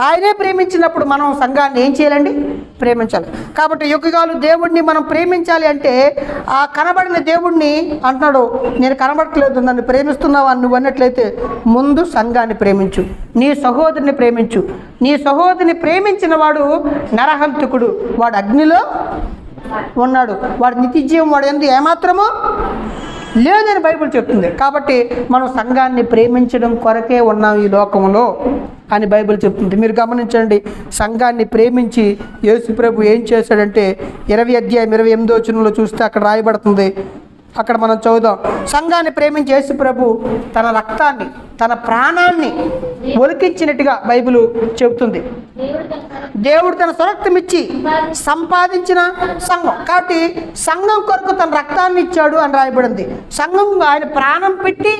Speaker 1: ఆయనే ప్రేమించినప్పుడు మనం సంఘాన్ని ఏం చేయాలండి? ప్రేమించాలి. కాబట్టి యుగయుగాలు దేవుడిని మనం ప్రేమించాలి అంటే ఆ కనబడిన దేవుడిని అంటున్నాడు, నేను కనబడట్లేదు, నన్ను ప్రేమిస్తున్నావా నువ్వు అన్నట్లయితే ముందు సంఘాన్ని ప్రేమించు, నీ సహోదరుని ప్రేమించు. నీ సహోదరుని ప్రేమించిన వాడు నరహంతకుడు, వాడు అగ్నిలో ఉన్నాడు, వాడు నిత్యజీవం వాడు ఎందు ఏమాత్రమో లేదని బైబిల్ చెప్తుంది. కాబట్టి మనం సంఘాన్ని ప్రేమించడం కొరకే ఉన్నాం ఈ లోకంలో అని బైబిల్ చెప్తుంది. మీరు గమనించండి, సంఘాన్ని ప్రేమించి యేసు ప్రభు ఏం చేశాడంటే 20:28 చూస్తే అక్కడ రాయబడుతుంది. అక్కడ మనం చదువుదాం. సంఘాన్ని ప్రేమించి యేసు ప్రభు తన రక్తాన్ని, తన ప్రాణాన్ని ఒలికించినట్టుగా బైబిల్ చెబుతుంది. దేవుడు తన స్వరక్తం ఇచ్చి సంపాదించిన సంఘం. కాబట్టి సంఘం కొరకు తన రక్తాన్ని ఇచ్చాడు అని రాయబడింది. సంఘం ఆయన ప్రాణం పెట్టి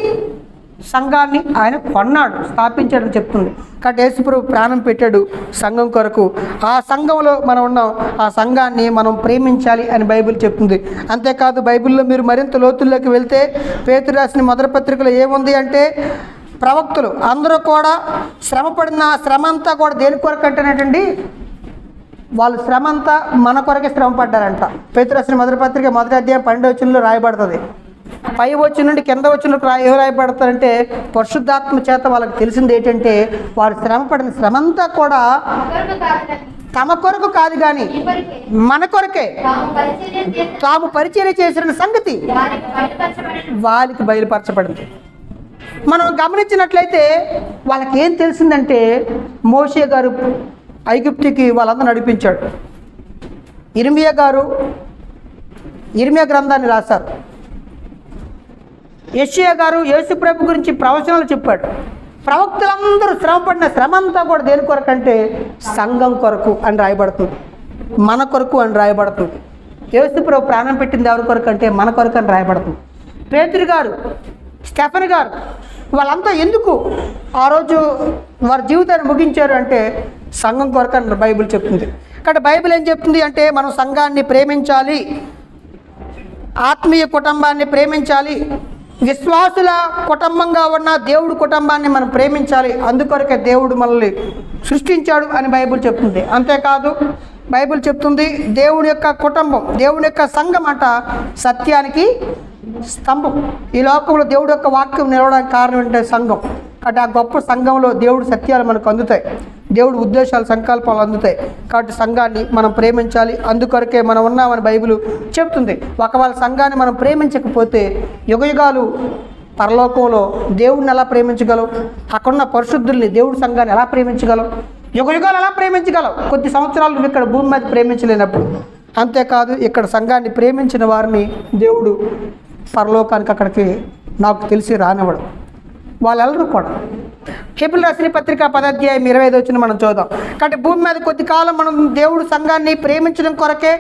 Speaker 1: సంఘాన్ని ఆయన కొన్నాడు, స్థాపించాడని చెప్తుంది. కాబట్టి యేసుప్రభు ప్రాణం పెట్టాడు సంఘం కొరకు. ఆ సంఘంలో మనం ఉన్నాం. ఆ సంఘాన్ని మనం ప్రేమించాలి అని బైబిల్ చెప్తుంది. అంతేకాదు బైబిల్లో మీరు మరింత లోతుల్లోకి వెళ్తే పేతురు రాసిన మొదటి పత్రికలో ఏముంది అంటే, ప్రవక్తలు అందరూ కూడా శ్రమపడిన శ్రమ అంతా కూడా దేని కొరకు అంటేనేటండి, వాళ్ళు శ్రమ అంతా మన కొరకే శ్రమ పడ్డారంట. పేతురు రాసిన మొదటి పత్రిక 1వ అధ్యాయం 12వ వచనంలో రాయబడుతుంది. 5వ వచనం నుండి కింద వచనంలో ఏం రాయబడతారంటే, పరిశుద్ధాత్మ చేత వాళ్ళకి తెలిసింది ఏంటంటే, వారు శ్రమపడిన శ్రమంతా కూడా తమ కొరకు కాదు కానీ మన కొరకే తాము పరిచర్య చేసిన సంగతి వారికి బయలుపరచబడింది. మనం గమనించినట్లయితే వాళ్ళకి ఏం తెలిసిందంటే, మోషే గారు ఐగుప్తుకి వాళ్ళందరూ నడిపించాడు. ఇర్మియా గారు ఇర్మియా గ్రంథాన్ని రాశారు. యెషయా గారు యేసు ప్రభు గురించి ప్రవచనాలు చెప్పాడు. ప్రవక్తలందరూ శ్రమపడిన శ్రమ అంతా కూడా దేని కొరకు అంటే సంఘం కొరకు అని రాయబడుతుంది, మన కొరకు అని రాయబడుతుంది. యేసు ప్రభు ప్రాణం పెట్టింది ఎవరి కొరకు అంటే మన కొరకు అని రాయబడుతుంది. పేతురు గారు, స్టెఫెన్ గారు వాళ్ళంతా ఎందుకు ఆ రోజు వారి జీవితాన్ని ముగించారు అంటే సంఘం కొరకు అని బైబిల్ చెప్తుంది. కాబట్టి బైబిల్ ఏం చెప్తుంది అంటే, మనం సంఘాన్ని ప్రేమించాలి, ఆత్మీయ కుటుంబాన్ని ప్రేమించాలి, విశ్వాసుల కుటుంబంగా ఉన్న దేవుడి కుటుంబాన్ని మనం ప్రేమించాలి. అందుకొరకే దేవుడు మనల్ని సృష్టించాడు అని బైబిల్ చెప్తుంది. అంతేకాదు బైబిల్ చెప్తుంది, దేవుడి యొక్క కుటుంబం, దేవుడి యొక్క సంఘం అంట సత్యానికి స్తంభం. ఈ లోకంలో దేవుడి యొక్క వాక్యం నిలవడానికి కారణం ఏంటంటే సంఘం. కాబట్టి ఆ గొప్ప సంఘంలో దేవుడి సత్యాలు మనకు అందుతాయి, దేవుడి ఉద్దేశాలు, సంకల్పాలు అందుతాయి. కాబట్టి సంఘాన్ని మనం ప్రేమించాలి, అందుకొరకే మనం ఉన్నామని బైబిల్ చెప్తుంది. ఒకవేళ సంఘాన్ని మనం ప్రేమించకపోతే యుగయుగాలు పరలోకంలో దేవుడిని ఎలా ప్రేమించగలం? అక్కడున్న పరిశుద్ధుల్ని, దేవుడి సంఘాన్ని ఎలా ప్రేమించగలం? యుగయుగాలు ఎలా ప్రేమించగలం? కొద్ది సంవత్సరాలు నువ్వు ఇక్కడ భూమి మీద ప్రేమించలేనప్పుడు. అంతేకాదు ఇక్కడ సంఘాన్ని ప్రేమించిన వారిని దేవుడు పరలోకానికి అక్కడికి నాకు తెలిసి రానివ్వడం. వాళ్ళెల్లరూ కూడా హెబ్రీయులకు రాసిన పత్రిక 10వ అధ్యాయం 25వ వచనం మనం చూద్దాం. కాబట్టి భూమి మీద కొద్ది కాలం మనం దేవుడు సంఘాన్ని ప్రేమించడం కొరకే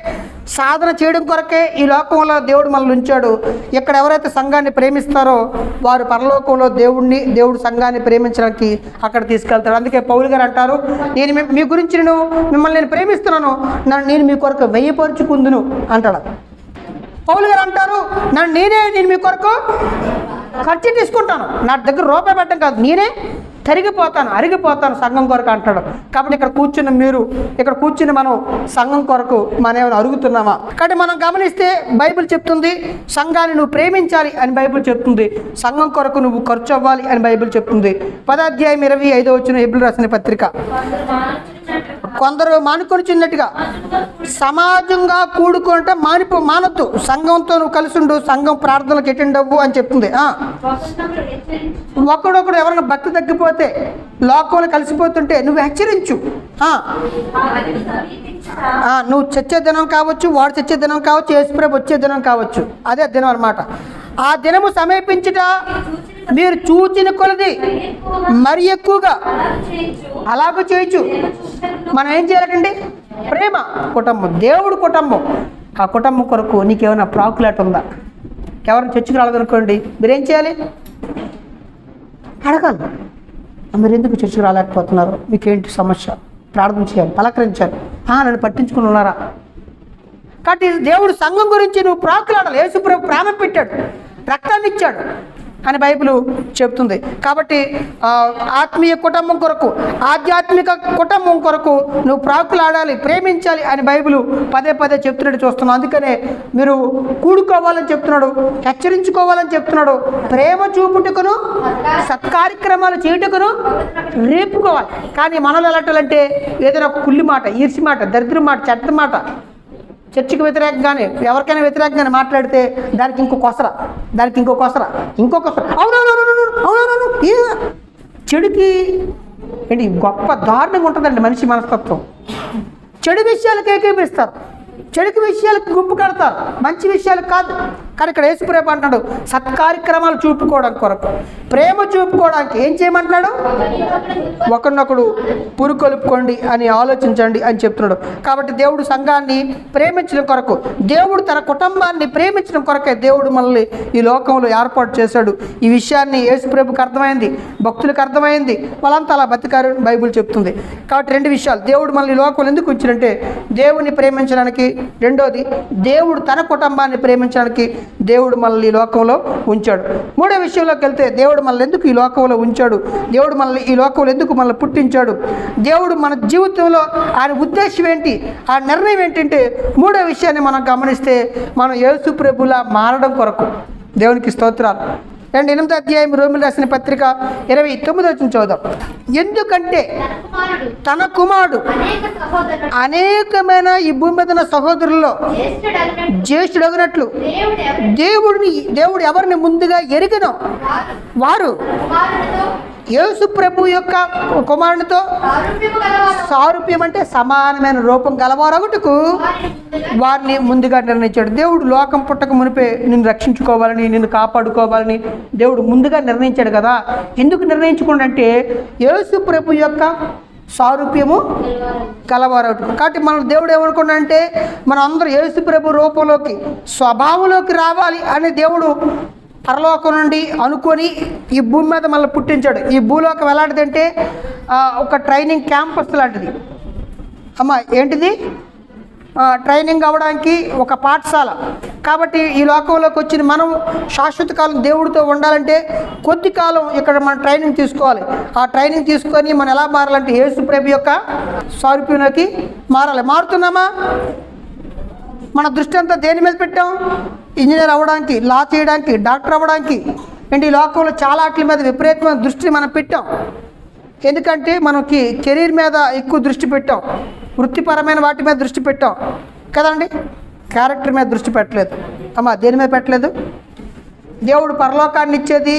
Speaker 1: సాధన చేయడం కొరకే ఈ లోకంలో దేవుడు మనల్ని ఉంచాడు. ఇక్కడ ఎవరైతే సంఘాన్ని ప్రేమిస్తారో వారు పరలోకంలో దేవుడు సంఘాన్ని ప్రేమించడానికి అక్కడ తీసుకెళ్తాడు. అందుకే పౌలు గారు అంటారు, నేను మీ గురించి మిమ్మల్ని నేను ప్రేమిస్తున్నాను, నేను మీ కొరకు వెయ్యపరుచుకుందును అంటాడు. పౌలు గారు అంటారు, నేను మీ కొరకు ఖర్చు తీసుకుంటాను, నా దగ్గర రూపాయి పెట్టడం కాదు, నేనే అరిగిపోతాను సంఘం కొరకు అంటాడు. కాబట్టి ఇక్కడ కూర్చుని మనం సంఘం కొరకు మనం ఏమైనా అరుగుతున్నామా? కాబట్టి మనం గమనిస్తే బైబిల్ చెప్తుంది సంఘాన్ని నువ్వు ప్రేమించాలి అని బైబిల్ చెప్తుంది, సంఘం కొరకు నువ్వు ఖర్చు అవ్వాలి అని బైబిల్ చెప్తుంది. 10వ అధ్యాయం 25వ వచనం హెబ్రీయులకు రాసిన పత్రిక. కొందరు మానుకొనిచున్నట్టుగా సమాజంగా కూడుకుంటే మానొద్దు, సంఘంతో నువ్వు కలిసి ఉండు, సంఘం ప్రార్థనలకు అటెండ్ అవ్వు అని చెప్తుంది. ఒకడొకడు ఎవరైనా భక్తి తగ్గిపోతే లోకంలో కలిసిపోతుంటే నువ్వు హెచ్చరించు. నువ్వు చచ్చే దినం కావచ్చు, వాడు చచ్చే దినం కావచ్చు, యేసుప్రభు వచ్చే దినం కావచ్చు, అదే దినం అన్నమాట. ఆ దినము సమీపించుట మీరు చూచిన కొలది మరి ఎక్కువగా అలాగూ చేయొచ్చు. మనం ఏం చేయాలండి? ప్రేమ కుటుంబం, దేవుడు కుటుంబం. ఆ కుటుంబం కొరకు నీకేమైనా ప్రాకులాట ఉందా? ఎవరైనా చర్చికి రాలేదనుకోండి, మీరేం చేయాలి? అడగాలి, మీరు ఎందుకు చర్చికి రాలేకపోతున్నారు, మీకేంటి సమస్య? ప్రార్థన చేయాలి, పలకరించాలి. నన్ను పట్టించుకుని ఉన్నారా? కాబట్టి దేవుడు సంఘం గురించి నువ్వు ప్రాకులాడాలి. యేసుప్రభు ప్రాణం పెట్టాడు, రక్తాన్ని ఇచ్చాడు అని బైబిల్ చెప్తుంది. కాబట్టి ఆత్మీయ కుటుంబం కొరకు, ఆధ్యాత్మిక కుటుంబం కొరకు నువ్వు ప్రాకులాడాలి, ప్రేమించాలి అని బైబిల్ పదే చెప్తున్నట్టు చూస్తున్నాం. అందుకనే మీరు కూడుకోవాలని చెప్తున్నాడు, హెచ్చరించుకోవాలని చెప్తున్నాడు, ప్రేమ చూపుటకును సత్కార్యక్రమాలు చేయుటకును రేపుకోవాలి. కానీ మనలో ఎలాంటి ఏదైనా ఒక కుళ్ళి మాట, ఈర్చి మాట, దరిద్ర మాట, చెడ్డ మాట, చర్చికి వ్యతిరేకంగానే ఎవరికైనా వ్యతిరేకంగానే మాట్లాడితే దానికి ఇంకో కొసర, అవునవును. చెడుకి ఏంటి గొప్ప దారుణంగా ఉంటుందండి మనిషి మనస్తత్వం. చెడు విషయాలకు ఏకీపిస్తారు, చెడుకు విషయాలకు గుంపు కడతారు, మంచి విషయాలకు కాదు. కానీ ఇక్కడ యేసుప్రభు అంటాడు సత్కార్యక్రమాలు చూపుకోవడానికి కొరకు, ప్రేమ చూపుకోవడానికి ఏం చేయమంటున్నాడు? ఒకరినొకడు పురుకొలుపుకోండి అని ఆలోచించండి అని చెప్తున్నాడు. కాబట్టి దేవుడు సంఘాన్ని ప్రేమించడం కొరకు, దేవుడు తన కుటుంబాన్ని ప్రేమించడం కొరకే దేవుడు మనల్ని ఈ లోకంలో ఏర్పాటు చేశాడు. ఈ విషయాన్ని యేసుప్రభుకి అర్థమైంది, భక్తులకు అర్థమైంది, వాళ్ళంతా అలా బతికారు బైబిల్ చెప్తుంది. కాబట్టి 2 విషయాలు, దేవుడు మనల్ని ఈ లోకంలో ఎందుకు ఉంచాడంటే దేవుడిని ప్రేమించడానికి, రెండోది దేవుడు తన కుటుంబాన్ని ప్రేమించడానికి దేవుడు మనల్ని ఈ లోకంలో ఉంచాడు. 3వ విషయంలోకి వెళ్తే దేవుడు మనల్ని ఎందుకు ఈ లోకంలో ఉంచాడు, దేవుడు మనల్ని ఈ లోకంలో ఎందుకు మనల్ని పుట్టించాడు, దేవుడు మన జీవితంలో ఆయన ఉద్దేశం ఏంటి, ఆ నిర్ణయం ఏంటంటే 3వ విషయాన్ని మనం గమనిస్తే మనం యేసు ప్రభులా మారడం కొరకు. దేవునికి స్తోత్రాలు. 8వ అధ్యాయం రోమీయులకు రాసిన పత్రిక 29వ వచనం చదువుదాం. ఎందుకంటే తన కుమారుడు అనేకమైన ఈ భూమి మీద సహోదరుల్లో జ్యేష్ఠుడగినట్లు దేవుడు ఎవరిని ముందుగా ఎరిగినో వారు యేసు ప్రభు యొక్క కుమారునితో సారూప్యం అంటే సమానమైన రూపం గలవారగుటకు వారిని ముందుగా నిర్ణయించాడు. దేవుడు లోకం పుట్టక మునిపే నిన్ను రక్షించుకోవాలని, నిన్ను కాపాడుకోవాలని దేవుడు ముందుగా నిర్ణయించాడు కదా. ఎందుకు నిర్ణయించుకోండి? యేసు ప్రభు యొక్క సారూప్యము కలవారగుటకు. కాబట్టి మనం దేవుడు ఏమనుకున్నాడంటే మనం అందరూ యేసు ప్రభు రూపంలోకి, స్వభావంలోకి రావాలి అని దేవుడు పరలోకం నుండి అనుకొని ఈ భూమి మీద మళ్ళీ పుట్టించాడు. ఈ భూలోకం ఎలాంటిదంటే ఒక ట్రైనింగ్ క్యాంపస్ లాంటిది. ఏంటిది? ట్రైనింగ్ అవ్వడానికి ఒక పాఠశాల. కాబట్టి ఈ లోకంలోకి వచ్చిన మనం శాశ్వత కాలం దేవుడితో ఉండాలంటే కొద్ది కాలం ఇక్కడ మనం ట్రైనింగ్ తీసుకోవాలి. ఆ ట్రైనింగ్ తీసుకొని మనం ఎలా మారాలంటే యేసు ప్రభు యొక్క సారూప్యంలోకి మారాలి. మారుతున్నామా? మన దృష్టి అంతా దేని మీద పెట్టాం? ఇంజనీర్ అవ్వడానికి, లా చేయడానికి, డాక్టర్ అవ్వడానికి. అంటే ఈ లోకంలో చాలా వాటి మీద విపరీతమైన దృష్టి మనం పెట్టాం. ఎందుకంటే మనకి కెరీర్ మీద ఎక్కువ దృష్టి పెట్టాం, వృత్తిపరమైన వాటి మీద దృష్టి పెట్టాం కదండి. క్యారెక్టర్ మీద దృష్టి పెట్టలేదు. దేని మీద పెట్టలేదు? దేవుడు పరలోకాన్ని ఇచ్చేది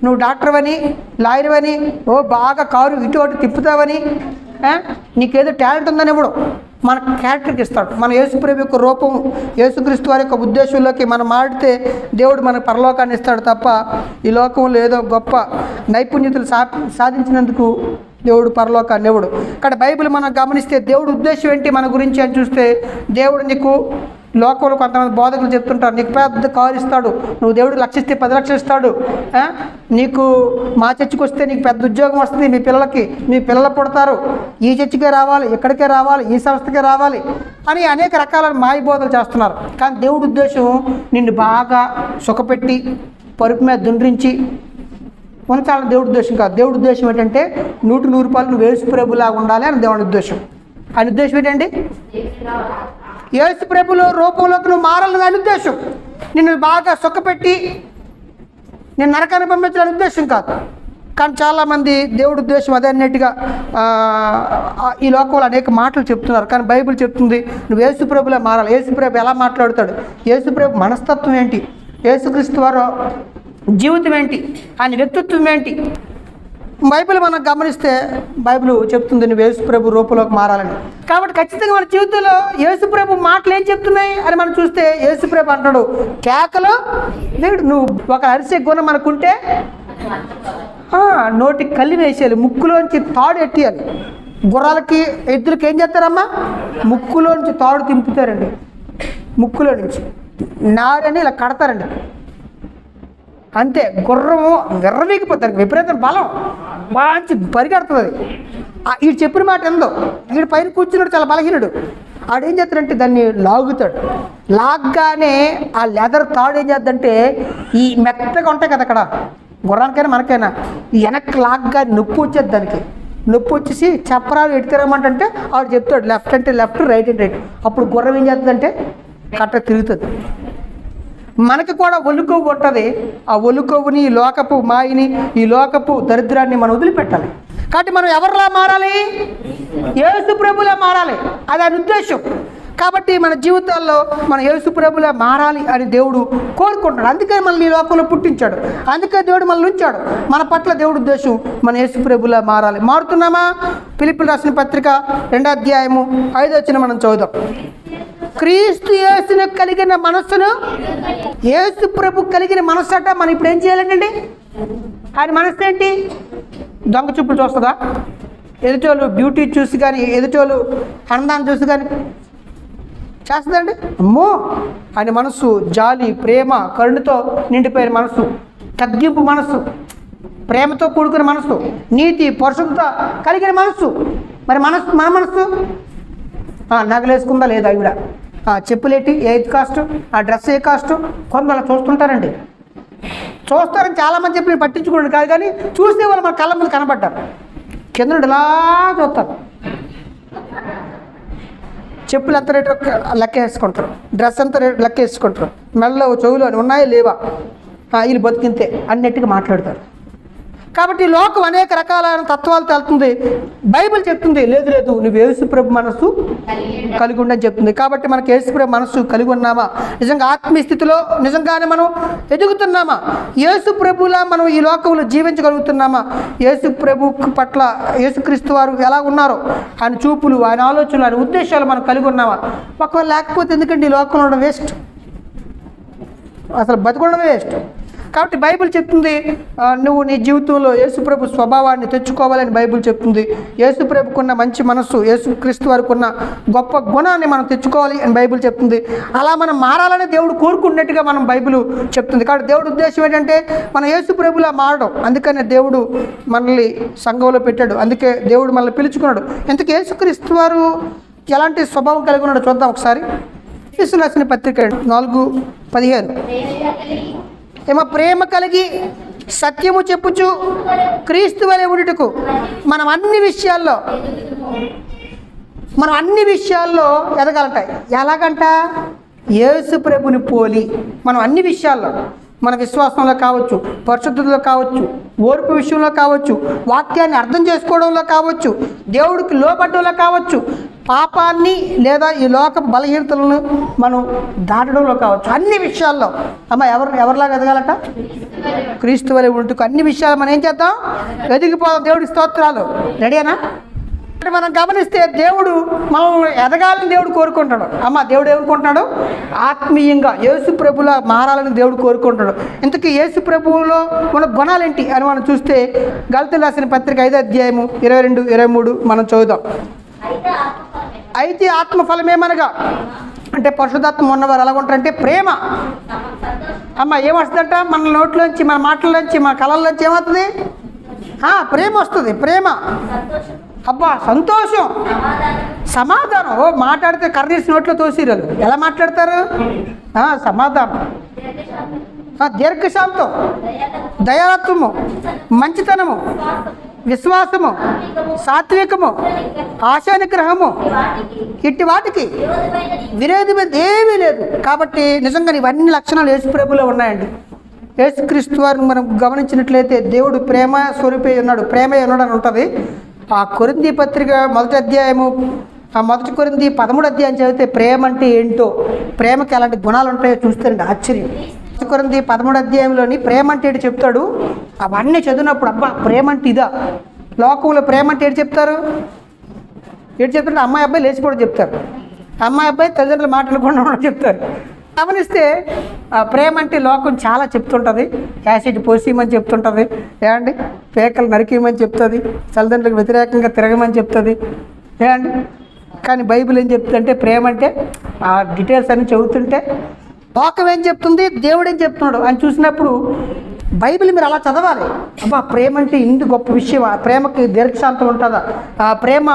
Speaker 1: నువ్వు డాక్టర్ అని, లాయర్ అని, బాగా కారు ఇటు అటు తిప్పుతావని, నీకేదో టాలెంట్ ఉందని ఇవ్వడం, మన క్యారెక్టర్కి ఇస్తాడు. మన యేసుప్రభు యొక్క రూపం, యేసుక్రీస్తు వారి యొక్క ఉద్దేశంలోకి మనం మాడితే దేవుడు మనకు పరలోకాన్ని ఇస్తాడు తప్ప ఈ లోకంలో ఏదో గొప్ప నైపుణ్యతలు సాధించినందుకు దేవుడు పరలోకాన్ని ఇవ్వడు. ఇక్కడ బైబిల్ మనం గమనిస్తే దేవుడు ఉద్దేశం ఏంటి మన గురించి అని చూస్తే, దేవుడు నీకు లోకంలో కొంతమంది బోధకులు చెప్తుంటారు, నీకు పెద్ద కారు ఇస్తాడు, నువ్వు దేవుడికి లక్షిస్తే 10 లక్షలు ఇస్తాడు, నీకు మా చర్చికి వస్తే నీకు పెద్ద ఉద్యోగం వస్తుంది, మీ పిల్లలు పుడతారు, ఈ చర్చికే రావాలి, ఇక్కడికే రావాలి, ఈ సంస్థకే రావాలి అని అనేక రకాల మాయ బోధలు చేస్తున్నారు. కానీ దేవుడి ఉద్దేశం నిన్ను బాగా సుఖపెట్టి పరుపు మీద దుండ్రించి ఉంచాలని దేవుడి ఉద్దేశం కాదు. దేవుడి ఉద్దేశం ఏంటంటే 100 రూపాయలు నువ్వు యేసు ప్రభులాగా ఉండాలి అని దేవుడి ఉద్దేశం. ఆయన ఉద్దేశం ఏంటండి? యేసు ప్రభులో రూపంలోకి నువ్వు మారాలని ఆయన ఉద్దేశం. నిన్ను బాగా సుఖపెట్టి నేను నరకాన్ని పంపించాలని ఉద్దేశం కాదు. కానీ చాలామంది దేవుడి ఉద్దేశం అదే అన్నట్టుగా ఈ లోకంలో అనేక మాటలు చెప్తున్నారు. కానీ బైబిల్ చెప్తుంది నువ్వు యేసు ప్రభులా మారాలి. యేసు ప్రభు ఎలా మాట్లాడుతాడు, యేసు ప్రభు మనస్తత్వం ఏంటి, యేసుక్రీస్తు వారు జీవితం ఏంటి, ఆయన వ్యక్తిత్వం ఏంటి, బైబిల్ మనం గమనిస్తే బైబిల్ చెప్తుంది నువ్వు యేసు ప్రభు రూపంలోకి మారాలని. కాబట్టి ఖచ్చితంగా మన జీవితంలో యేసు ప్రభు మాటలు ఏం చెప్తున్నాయి అని మనం చూస్తే యేసు ప్రభు అంటాడు, కేకలో లేడు. నువ్వు ఒక అరిసే గుణం మనకుంటే నోటికి కళ్ళి వేసేయాలి, ముక్కులోంచి తాడు ఎట్టియాలి. గుర్రాలకి ఎద్దులకి ఏం చేస్తారమ్మా? ముక్కులోంచి తాడు తింపుతారండి, ముక్కులో నుంచి నారని ఇలా కడతారండి. అంతే, గుర్రము విర్రవీగిపోతారు, విపరీతం బలం, మంచి పరిగెడుతుంది. వీడు చెప్పిన మాట ఎందో, వీడు పైన కూర్చున్నాడు చాలా బలహీనుడు, ఆడేం చేస్తాడంటే దాన్ని లాగుతాడు. లాగ్గానే ఆ లెదర్ తాడు ఏం చేద్దంటే ఈ మెత్తగా ఉంటాయి కదా అక్కడ గుర్రానికైనా మనకైనా, ఈ వెనక్కి లాగ్గా నొప్పి వచ్చేది, దానికి నొప్పి వచ్చేసి చెప్పరాలు ఎడితేరమ్మంటే ఆడు చెప్తాడు లెఫ్ట్ అంటే లెఫ్ట్, రైట్ అంటే రైట్. అప్పుడు గుర్రం ఏం చేస్తుందంటే కట్ట తిరుగుతుంది. మనకి కూడా ఒలుకొవ్వు ఉంటుంది. ఆ ఒలుకొవ్వుని, ఈ లోకపు మాయని, ఈ లోకపు దరిద్రాన్ని మనం వదిలిపెట్టాలి. కాబట్టి మనం ఎవరిలా మారాలి? యేసు ప్రభులా మారాలి, అది ఆయన ఉద్దేశం. కాబట్టి మన జీవితాల్లో మన యేసు ప్రభులా మారాలి అని దేవుడు కోరుకుంటాడు. అందుకే మనల్ని ఈ లోకంలో పుట్టించాడు, అందుకే దేవుడు మనల్ని ఉంచాడు. మన పట్ల దేవుడు ఉద్దేశం మన యేసు ప్రభులా మారాలి. మారుతున్నామా? ఫిలిప్పీయులకు రాసిన పత్రిక 2వ అధ్యాయము 5వ వచనం మనం చదువుదాం. క్రీస్తు యేసును కలిగిన మనస్సును, యేసు ప్రభు కలిగిన మనస్సు అట మనం ఇప్పుడు ఏం చేయాలండి? ఆయన మనస్సు ఏంటి? దొంగ చూపులు చూస్తుందా? ఎదుటోళ్ళు బ్యూటీ చూసి కానీ, ఎదుటోళ్ళు అందాన్ని చూసి కానీ చేస్తుందండి? అమ్మో, ఆయన మనస్సు జాలి, ప్రేమ, కరుణతో నిండిపోయిన మనస్సు, తగ్గింపు మనస్సు, ప్రేమతో కూడుకున్న మనస్సు, నీతి పరిశుద్ధత కలిగిన మనస్సు. మరి మన మనస్సు నగలేసుకుందా లేదా, ఆవిడ చెప్పులేటి ఏ కాస్ట్, ఆ డ్రెస్ ఏ కాస్ట్, కొందరు అలా చూస్తుంటారండి. చూస్తారని చాలామంది చెప్పి పట్టించుకోండి కాదు, కానీ చూస్తే వాళ్ళు మన కళ్ళ ముందు కనబడ్డారు, కింద నుండి ఇలా చూస్తారు. చెప్పులు ఎంత రేటు లెక్క వేసుకుంటారు, డ్రెస్ ఎంత రేటు లెక్క వేసుకుంటారు, మెడలో చెవులు ఉన్నాయా లేవా, వీళ్ళు బతికింతే అన్నట్టుగా మాట్లాడతారు. కాబట్టి లోకం అనేక రకాలైన తత్వాలు తెలుతుంది. బైబిల్ చెప్తుంది లేదు లేదు నువ్వు యేసు ప్రభు మనస్సు కలిగి ఉండని చెప్తుంది. కాబట్టి మనకు యేసు ప్రభు మనస్సు కలిగి ఉన్నామా? నిజంగా ఆత్మీయ స్థితిలో నిజంగానే మనం ఎదుగుతున్నామా? యేసు ప్రభులా మనం ఈ లోకంలో జీవించగలుగుతున్నామా? యేసు ప్రభు పట్ల యేసుక్రీస్తు వారు ఎలా ఉన్నారో ఆయన చూపులు, ఆయన ఆలోచనలు, ఆయన ఉద్దేశాలు మనం కలిగి ఉన్నామా? ఒకవేళ లేకపోతే ఎందుకంటే ఈ లోకంలో ఉండడం వేస్ట్, అసలు బతుకుండడం వేస్ట్. కాబట్టి బైబిల్ చెప్తుంది నువ్వు నీ జీవితంలో యేసుప్రభు స్వభావాన్ని తెచ్చుకోవాలని బైబిల్ చెప్తుంది. యేసుప్రభుకున్న మంచి మనస్సు, యేసుక్రీస్తు వారికి ఉన్న గొప్ప గుణాన్ని మనం తెచ్చుకోవాలి అని బైబిల్ చెప్తుంది. అలా మనం మారాలని దేవుడు కోరుకున్నట్టుగా మనం బైబిల్ చెప్తుంది. కాబట్టి దేవుడి ఉద్దేశం ఏంటంటే మనం యేసుప్రభులా మారడం. అందుకనే దేవుడు మనల్ని సంఘంలో పెట్టాడు, అందుకే దేవుడు మనల్ని పిలుచుకున్నాడు. ఇంతకీ యేసుక్రీస్తు వారు ఎలాంటి స్వభావం కలిగి ఉన్నాడో చూద్దాం ఒకసారి. యేసు రాసిన పత్రిక 4:15 ఏమో ప్రేమ కలిగి సత్యము చెప్పుచు క్రీస్తు వలె ఉండుటకు మనం అన్ని విషయాల్లో ఎదగాలంట. ఎలాగంట? యేసు ప్రభుని పోలి మనం అన్ని విషయాల్లో, మన విశ్వాసంలో కావచ్చు, పరిశుద్ధతలో కావచ్చు, ఓర్పు విషయంలో కావచ్చు, వాక్యాన్ని అర్థం చేసుకోవడంలో కావచ్చు, దేవుడికి లోబడ్డంలో కావచ్చు, పాపాన్ని లేదా ఈ లోక బలహీనతలను మనం దాటడంలో కావచ్చు, అన్ని విషయాల్లో అమ్మ ఎవరిలాగా ఎదగాలట? క్రీస్తు వలె ఉంటుకు అన్ని విషయాలు మనం ఏం చేద్దాం? ఎదిగిపోదాం. దేవుడి స్తోత్రాలు. రెడీనా? మనం గమనిస్తే దేవుడు మనల్ని ఎదగాలని దేవుడు కోరుకుంటాడు. అమ్మ దేవుడు ఏమనుకుంటున్నాడు? ఆత్మీయంగా యేసు ప్రభులా మారాలని దేవుడు కోరుకుంటాడు. ఇంతకీ యేసు ప్రభువులో మన గుణాలేంటి అని మనం చూస్తే గలతీయులకు రాసిన పత్రిక 5వ అధ్యాయము 22-23 మనం చదువుదాం. అయితే ఆత్మఫలమేమనగా అంటే పరిశుద్ధాత్మ ఉన్నవారు ఎలా ఉంటారంటే ప్రేమ. అమ్మ ఏమొస్తుందంట? మన నోట్లోంచి, మన మాటల్లోంచి, మన కళల్లోంచి ఏమవుతుంది? ప్రేమ వస్తుంది. ప్రేమ, అబ్బా సంతోషం, సమాధానం. మాట్లాడితే కర్రీస్ నోట్లో తోసిరాలు ఎలా మాట్లాడతారు? సమాధానం, దీర్ఘశాంతం, దయాత్వము, మంచితనము, విశ్వాసము, సాత్వికము, ఆశానిగ్రహము, ఇట్టి వాటికి విరోధమైనది ఏమీ లేదు. కాబట్టి నిజంగా ఇవన్నీ లక్షణాలు యేసుప్రభులో ఉన్నాయండి. యేసుక్రీస్తు వారిని మనం గమనించినట్లయితే దేవుడు ప్రేమ స్వరూపే ఉన్నాడు, ప్రేమే ఉన్నాడు అని ఉంటుంది. ఆ కొరింథీ పత్రిక మొదటి అధ్యాయము, ఆ మొదటి కొరింథీ 13వ అధ్యాయం చదివితే ప్రేమ అంటే ఏంటో, ప్రేమకి ఎలాంటి గుణాలు ఉంటాయో చూస్తారండి, ఆశ్చర్యం. కొరింథీ 13వ అధ్యాయంలోని ప్రేమ అంటే ఏంటి చెప్తాడు. అవన్నీ చదివినప్పుడు అబ్బా ప్రేమ అంటే ఇదా. లోకంలో ప్రేమ అంటే ఏంటి చెప్తారు? ఏంటి చెప్తారు? అమ్మాయి అబ్బాయి లేచిపోవడం చెప్తారు, అమ్మాయి అబ్బాయి తల్లిదండ్రులు మాట్లాడకుండా ఉండడం చెప్తారు. గమనిస్తే ప్రేమ అంటే లోకం చాలా చెప్తుంటుంది. యాసిడ్ పోసేయమని చెప్తుంటుంది, ఏమండి పేకలు నరికేయమని చెప్తుంది, తల్లిదండ్రులకు వ్యతిరేకంగా తిరగమని చెప్తుంది, ఏమండి. కానీ బైబిల్ ఏం చెప్తుందంటే ప్రేమ అంటే ఆ డీటెయిల్స్ అన్నీ చదువుతుంటే లోకం ఏం చెప్తుంది, దేవుడు ఏం చెప్తున్నాడు అని చూసినప్పుడు బైబిల్ మీరు అలా చదవాలి. అబ్బా ప్రేమ అంటే ఇంత గొప్ప విషయం, ఆ ప్రేమకి దీర్ఘశాంతం ఉంటుందా, ఆ ప్రేమ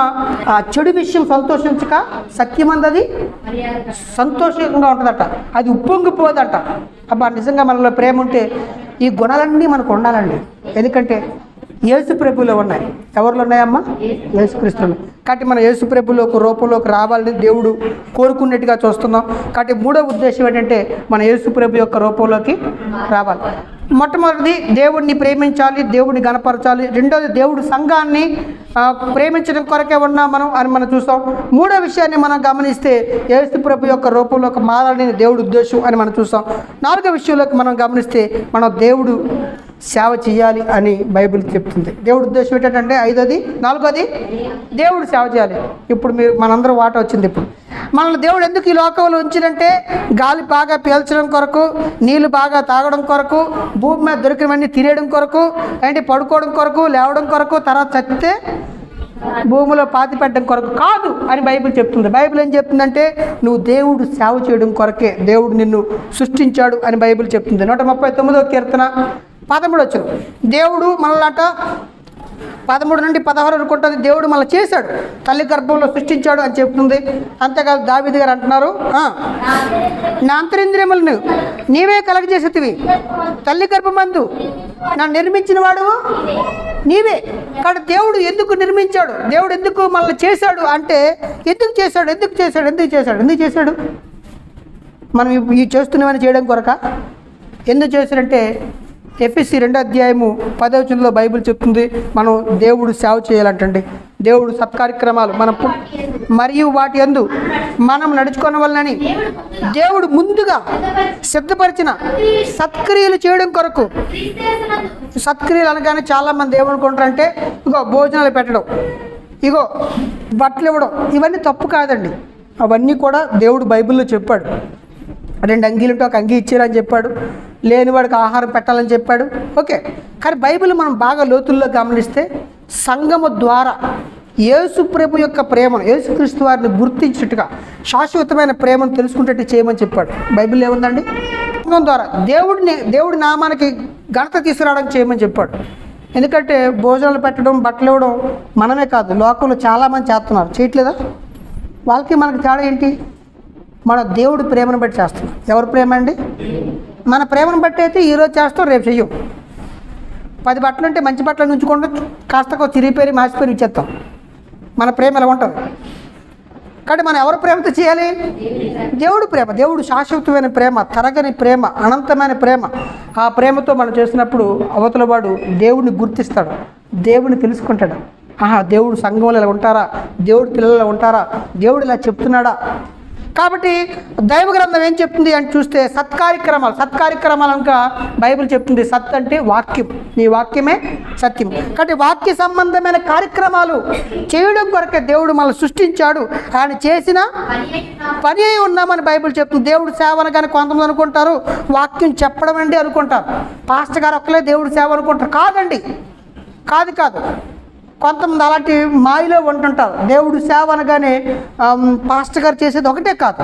Speaker 1: ఆ చెడు విషయం సంతోషించక సత్యమందది సంతోషంగా ఉంటుందట, అది ఉప్పొంగిపోదట. అబ్బా నిజంగా మనలో ప్రేమ ఉంటే ఈ గుణాలన్నీ మనకు ఉండాలండి. ఎందుకంటే యేసు ప్రభులో ఉన్నాయి. ఎవరిలో ఉన్నాయమ్మా? యేసుక్రీస్తులో. కాబట్టి మన యేసు ప్రభులో ఒక రూపంలోకి రావాలని దేవుడు కోరుకున్నట్టుగా చూస్తున్నాం. కాబట్టి మూడో ఉద్దేశం ఏంటంటే మన యేసు ప్రభు యొక్క రూపంలోకి రావాలి. మొట్టమొదటిది దేవుడిని ప్రేమించాలి, దేవుడిని గణపరచాలి. రెండోది దేవుడు సంఘాన్ని ప్రేమించడం కొరకే ఉన్నాం మనం చూస్తాం. మూడో విషయాన్ని మనం గమనిస్తే యేసు ప్రభు యొక్క రూపంలోకి మారాలని దేవుడి ఉద్దేశం అని మనం చూస్తాం. నాలుగో విషయంలోకి మనం గమనిస్తే మనం దేవుడు సేవ చేయాలి అని బైబిల్ చెప్తుంది. దేవుడి ఉద్దేశం ఏంటంటే నాలుగోది దేవుడు సేవ చేయాలి. ఇప్పుడు మీరు మనందరం వాట వచ్చింది. ఇప్పుడు మనల్ని దేవుడు ఎందుకు ఈ లోకంలో ఉంచినంటే గాలి బాగా పీల్చడం కొరకు, నీళ్లు బాగా తాగడం కొరకు, భూమి మీద దొరికినవన్నీ తినేయడం కొరకు, ఏంటి పడుకోవడం కొరకు, లేవడం కొరకు, తర్వాత చచ్చితే భూమిలో పాతి పెట్టడం కొరకు కాదు అని బైబిల్ చెప్తుంది. బైబిల్ ఏం చెప్తుందంటే నువ్వు దేవుడు సేవ చేయడం కొరకే దేవుడు నిన్ను సృష్టించాడు అని బైబిల్ చెప్తుంది. 139వ కీర్తన 13 దేవుడు మనలాట 13 నుండి 16 వరకు ఉంటుంది. దేవుడు మళ్ళీ చేశాడు, తల్లి గర్భంలో సృష్టించాడు అని చెప్తుంది. అంతేకాదు దావీదు గారు అంటున్నారు, నా అంతరింద్రియములను నీవే కలగజేసేటివి, తల్లి గర్భమందు నన్ను నిర్మించిన వాడు నీవే. కాబట్టి దేవుడు ఎందుకు నిర్మించాడు, దేవుడు ఎందుకు మనల్ని చేశాడు అంటే ఎందుకు చేశాడు మనం ఈ చేస్తున్నవని చేయడం కొరక. ఎందుకు చేశాడంటే ఎఫెసీ 2వ అధ్యాయము 10వ వచనంలో బైబిల్ చెప్తుంది మనం దేవుడు సేవ చేయాలంటండి. దేవుడు సత్కార్యక్రమాలు మరియు వాటి యందు మనం నడుచుకోవడం వలనని దేవుడు ముందుగా సిద్ధపరిచిన సత్క్రియలు చేయడం కొరకు. సత్క్రియలు అనగానే చాలామంది ఏమనుకుంటారంటే ఇగో భోజనాలు పెట్టడం, ఇగో బట్టలు ఇవ్వడం, ఇవన్నీ తప్పు కాదండి. అవన్నీ కూడా దేవుడు బైబిల్లో చెప్పాడు. 2 అంగీలుంటే ఒక అంగీ ఇచ్చేయాలని చెప్పాడు, లేనివాడికి ఆహారం పెట్టాలని చెప్పాడు. ఓకే, కానీ బైబిల్ మనం బాగా లోతుల్లో గమనిస్తే సంఘము ద్వారా యేసు ప్రభు యొక్క ప్రేమను, యేసుక్రీస్తు వారిని గుర్తించినట్టుగా శాశ్వతమైన ప్రేమను తెలుసుకునేట్టు చేయమని చెప్పాడు. బైబిల్ ఏముందండి? సంఘం ద్వారా దేవుడి నామానికి ఘనత తీసుకురావడానికి చేయమని చెప్పాడు. ఎందుకంటే భోజనాలు పెట్టడం, బట్టలు ఇవ్వడం మనమే కాదు, లోకంలో చాలామంది చేస్తున్నారు. చేయట్లేదా? వాళ్ళకి మనకి తేడా ఏంటి? మన దేవుడి ప్రేమను బట్టి చేస్తున్నాం. ఎవరి ప్రేమ అండి? మన ప్రేమను బట్టి అయితే ఈరోజు చేస్తాం, రేపు చెయ్యం. 10 బట్టలు ఉంటే మంచి బట్టలు ఉంచుకుంటూ కాస్త చిరిగిపోయి మాసిపోయి ఇచ్చేస్తాం. మన ప్రేమ ఎలా ఉంటుంది? కాబట్టి మనం ఎవరి ప్రేమతో చేయాలి? దేవుడి ప్రేమ. దేవుడు శాశ్వతమైన ప్రేమ, తరగని ప్రేమ, అనంతమైన ప్రేమ. ఆ ప్రేమతో మనం చేసినప్పుడు అవతల వాడు దేవుడిని గుర్తిస్తాడు, దేవుడిని తెలుసుకుంటాడు. దేవుడు సంఘంలో ఇలా ఉంటారా, దేవుడు పిల్లలు ఉంటారా, దేవుడు ఇలా చెప్తున్నాడా. కాబట్టి దైవ గ్రంథం ఏం చెప్తుంది అని చూస్తే సత్కార్యక్రమాలు ఇంకా బైబిల్ చెప్తుంది. సత్ అంటే వాక్యం, నీ వాక్యమే సత్యం. కాబట్టి వాక్య సంబంధమైన కార్యక్రమాలు చేయడం కొరకే దేవుడు మనల్ని సృష్టించాడు. ఆయన చేసిన పని అయి ఉన్నామని బైబిల్ చెప్తుంది. దేవుడు సేవ అనగానే కొంతమంది అనుకుంటారు వాక్యం చెప్పడం అండి అనుకుంటారు, పాస్టర్ గారు ఒక్కలే దేవుడు సేవ అనుకుంటారు. కాదండి, కాదు. కొంతమంది అలాంటి మాయలో ఉంటుంటారు. దేవుడు సేవ అనగానే పాస్టర్ గారు చేసేది ఒకటే కాదు.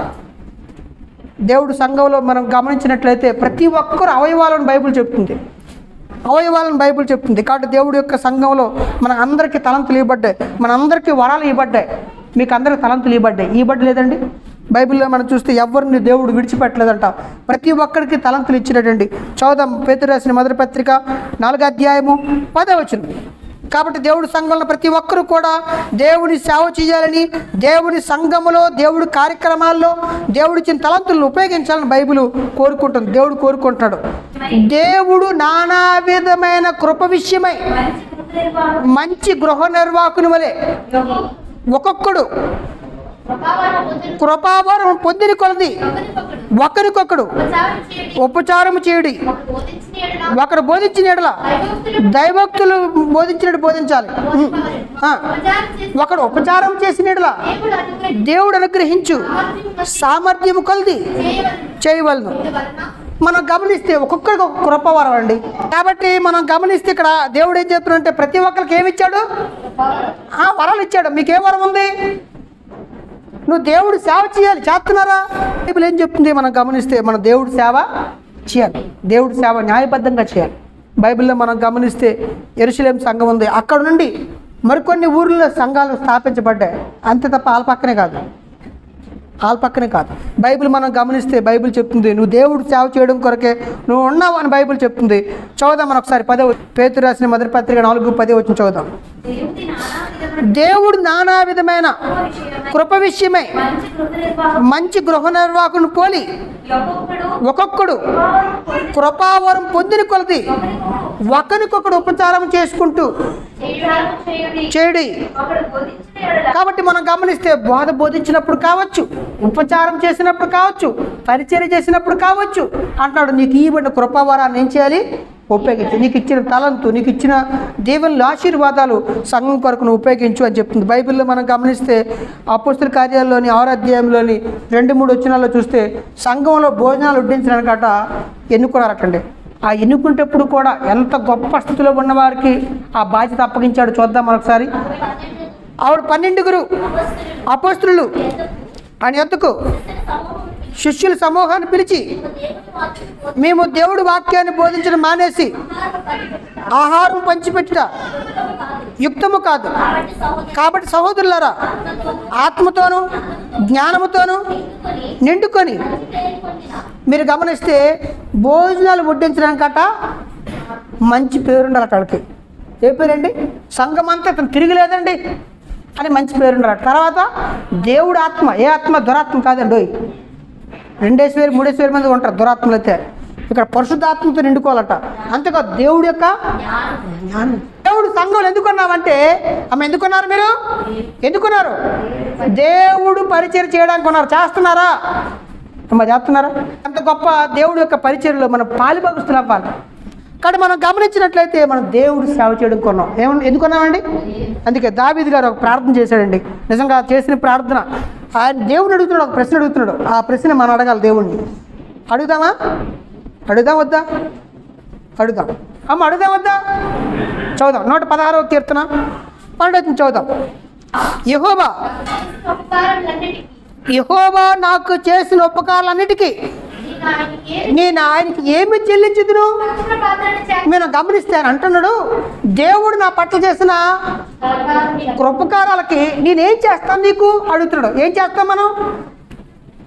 Speaker 1: దేవుడు సంఘంలో మనం గమనించినట్లయితే ప్రతి ఒక్కరు అవయవాలను బైబిల్ చెప్తుంది. అవయవాలను బైబిల్ చెప్తుంది. కాబట్టి దేవుడి యొక్క సంఘంలో మన అందరికీ తలంతులు ఇవ్వబడ్డాయి, మన అందరికీ వరాలు ఇవ్వబడ్డాయి. మీకు అందరికీ తలంతులు ఇవ్వబడలేదండి. బైబిల్లో మనం చూస్తే ఎవరిని దేవుడు విడిచిపెట్టలేదంట. ప్రతి ఒక్కరికి తలంతులు ఇచ్చినట్టండి. చదువుదాం పేతురు రాసిన మొదటి పత్రిక 4వ అధ్యాయము 10వ వచనం. కాబట్టి దేవుడి సంఘంలో ప్రతి ఒక్కరూ కూడా దేవుని సేవ చేయాలని, దేవుని సంఘములో దేవుడి కార్యక్రమాల్లో దేవుడిచ్చిన తలంతులను ఉపయోగించాలని బైబిల్ కోరుకుంటుంది. దేవుడు కోరుకుంటున్నాడు. దేవుడు నానా విధమైన కృప విషయమై మంచి గృహ నిర్వాహకుని వలె ఒక్కొక్కడు కృపావరం పొందిన కొలది ఒకరికొకడు ఉపచారము చేయుడి. ఒకరు బోధించిన ఎడల దైవభక్తులు బోధించినట్టు బోధించాలి. ఒకడు ఉపచారం చేసిన ఎడల దేవుడు అనుగ్రహించు సామర్థ్యము కొలది చేయవలను. మనం గమనిస్తే ఒక్కొక్కరికి ఒక కృపవరం అండి. కాబట్టి మనం గమనిస్తే ఇక్కడ దేవుడు ఏం చెప్తున్నాడంటే ప్రతి ఒక్కరికి ఏమి ఇచ్చాడు? వరాలు ఇచ్చాడు. మీకేం వరం ఉంది? నువ్వు దేవుడు సేవ చేయాలి. చేస్తున్నారా? బైబిల్ ఏం చెప్తుంది? మనం గమనిస్తే మనం దేవుడు సేవ చేయాలి. దేవుడు సేవ న్యాయబద్ధంగా చేయాలి. బైబిల్లో మనం గమనిస్తే యెరూషలేము సంఘం ఉంది. అక్కడ నుండి మరికొన్ని ఊర్లలో సంఘాలు స్థాపించబడ్డాయి. అంతే తప్ప వాళ్ళ పక్కనే కాదు. బైబిల్ మనం గమనిస్తే బైబిల్ చెప్తుంది నువ్వు దేవుడు సేవ చేయడం కొరకే నువ్వు ఉన్నావు అని బైబిల్ చెప్తుంది. చదువుదాం మనం ఒకసారి 10వ పేతురు రాసిన మొదటి పత్రిక 4:10 వచ్చిన చదువుదాం. దేవుడు నానా విధమైన కృప విషయమై మంచి గృహ నిర్వాహకుని పోలి ఒక్కొక్కడు కృపావరం పొందిన కొలది ఒకరికొకడు ఉపచారం చేసుకుంటూ చేయుడి. కాబట్టి మనం గమనిస్తే బోధించినప్పుడు కావచ్చు, ఉపచారం చేసినప్పుడు కావచ్చు, పరిచర్య చేసినప్పుడు కావచ్చు అంటున్నాడు. నీకు ఇవ్వబడిన కృపావరాన్ని ఏం చేయాలి? ఉపయోగించు. నీకు ఇచ్చిన తలంతు, నీకు ఇచ్చిన దేవుని ఆశీర్వాదాలు సంఘం కొరకు నువ్వు ఉపయోగించు అని చెప్తుంది. బైబిల్లో మనం గమనిస్తే అపోస్తల కార్యాల్లోని 6వ అధ్యాయంలోని 2-3 వచనాల్లో చూస్తే సంఘంలో భోజనాలు వడ్డించడానికట ఎన్నుకున్నారటండి. ఆ ఎన్నుకునేటప్పుడు కూడా ఎంత గొప్ప స్థితిలో ఉన్నవారికి ఆ బాధ్యత అప్పగించాడు. చూద్దాం మరొకసారి. ఆవిడ 12 అపోస్తలులు ఆయన యొద్దకు శిష్యుల సమూహాన్ని పిలిచి మేము దేవుడి వాక్యాన్ని బోధించడం మానేసి ఆహారం పంచిపెట్టుట యుక్తము కాదు. కాబట్టి సహోదరులారా ఆత్మతోనూ జ్ఞానముతోనూ నిండుకొని మీరు గమనిస్తే భోజనాలు వడ్డించడానికట మంచి పేరుండాలట. వాళ్ళకి ఏ పేరండి? సంఘం అంతా అతను తిరిగిలేదండి అని మంచి పేరుండాలట. తర్వాత దేవుడు ఆత్మ, ఏ ఆత్మ? దురాత్మ కాదండి. 2,000-3,000 మంది ఉంటారు దురాత్మలు అయితే. ఇక్కడ పరిశుద్ధాత్మతో నిండుకోవాలట. అంతేకాదు దేవుడి యొక్క జ్ఞానం. దేవుడు సంఘంలో ఎందుకున్నామంటే ఎందుకున్నారు? మీరు ఎందుకున్నారు? దేవుడు పరిచయం చేయడానికి ఉన్నారు. చేస్తున్నారా? చేస్తున్నారా? అంత గొప్ప దేవుడి యొక్క పరిచర్యలో మనం పాలిభాగస్తులు అవ్వాలి. కానీ మనం గమనించినట్లయితే మనం దేవుడు సేవ చేయడం కొన్నాం. ఎందుకున్నామండి? అందుకే దావీదు గారు ఒక ప్రార్థన చేశాడండి. నిజంగా చేసిన ప్రార్థన ఆయన దేవుని అడుగుతున్నాడు. ఒక ప్రశ్న అడుగుతున్నాడు. ఆ ప్రశ్న మనం అడగాలి దేవుణ్ణి. అడుగుదామా? అడుగుదాం వద్దా? అడుగుదాం. అడుగుదాం వద్దా? చదువుదాం. 116వ కీర్తన 12 చదువుదాం. యెహోవా నాకు చేసిన ఉపకారాలన్నిటికీ నేను ఆయనకి ఏమి చెల్లించుదును? నేను గమనిస్తాను అంటున్నాడు. దేవుడు నా పట్ల చేసిన ఉపకారాలకి నేనేం చేస్తాను నీకు అడుగుతున్నాడు. ఏం చేస్తాం మనం?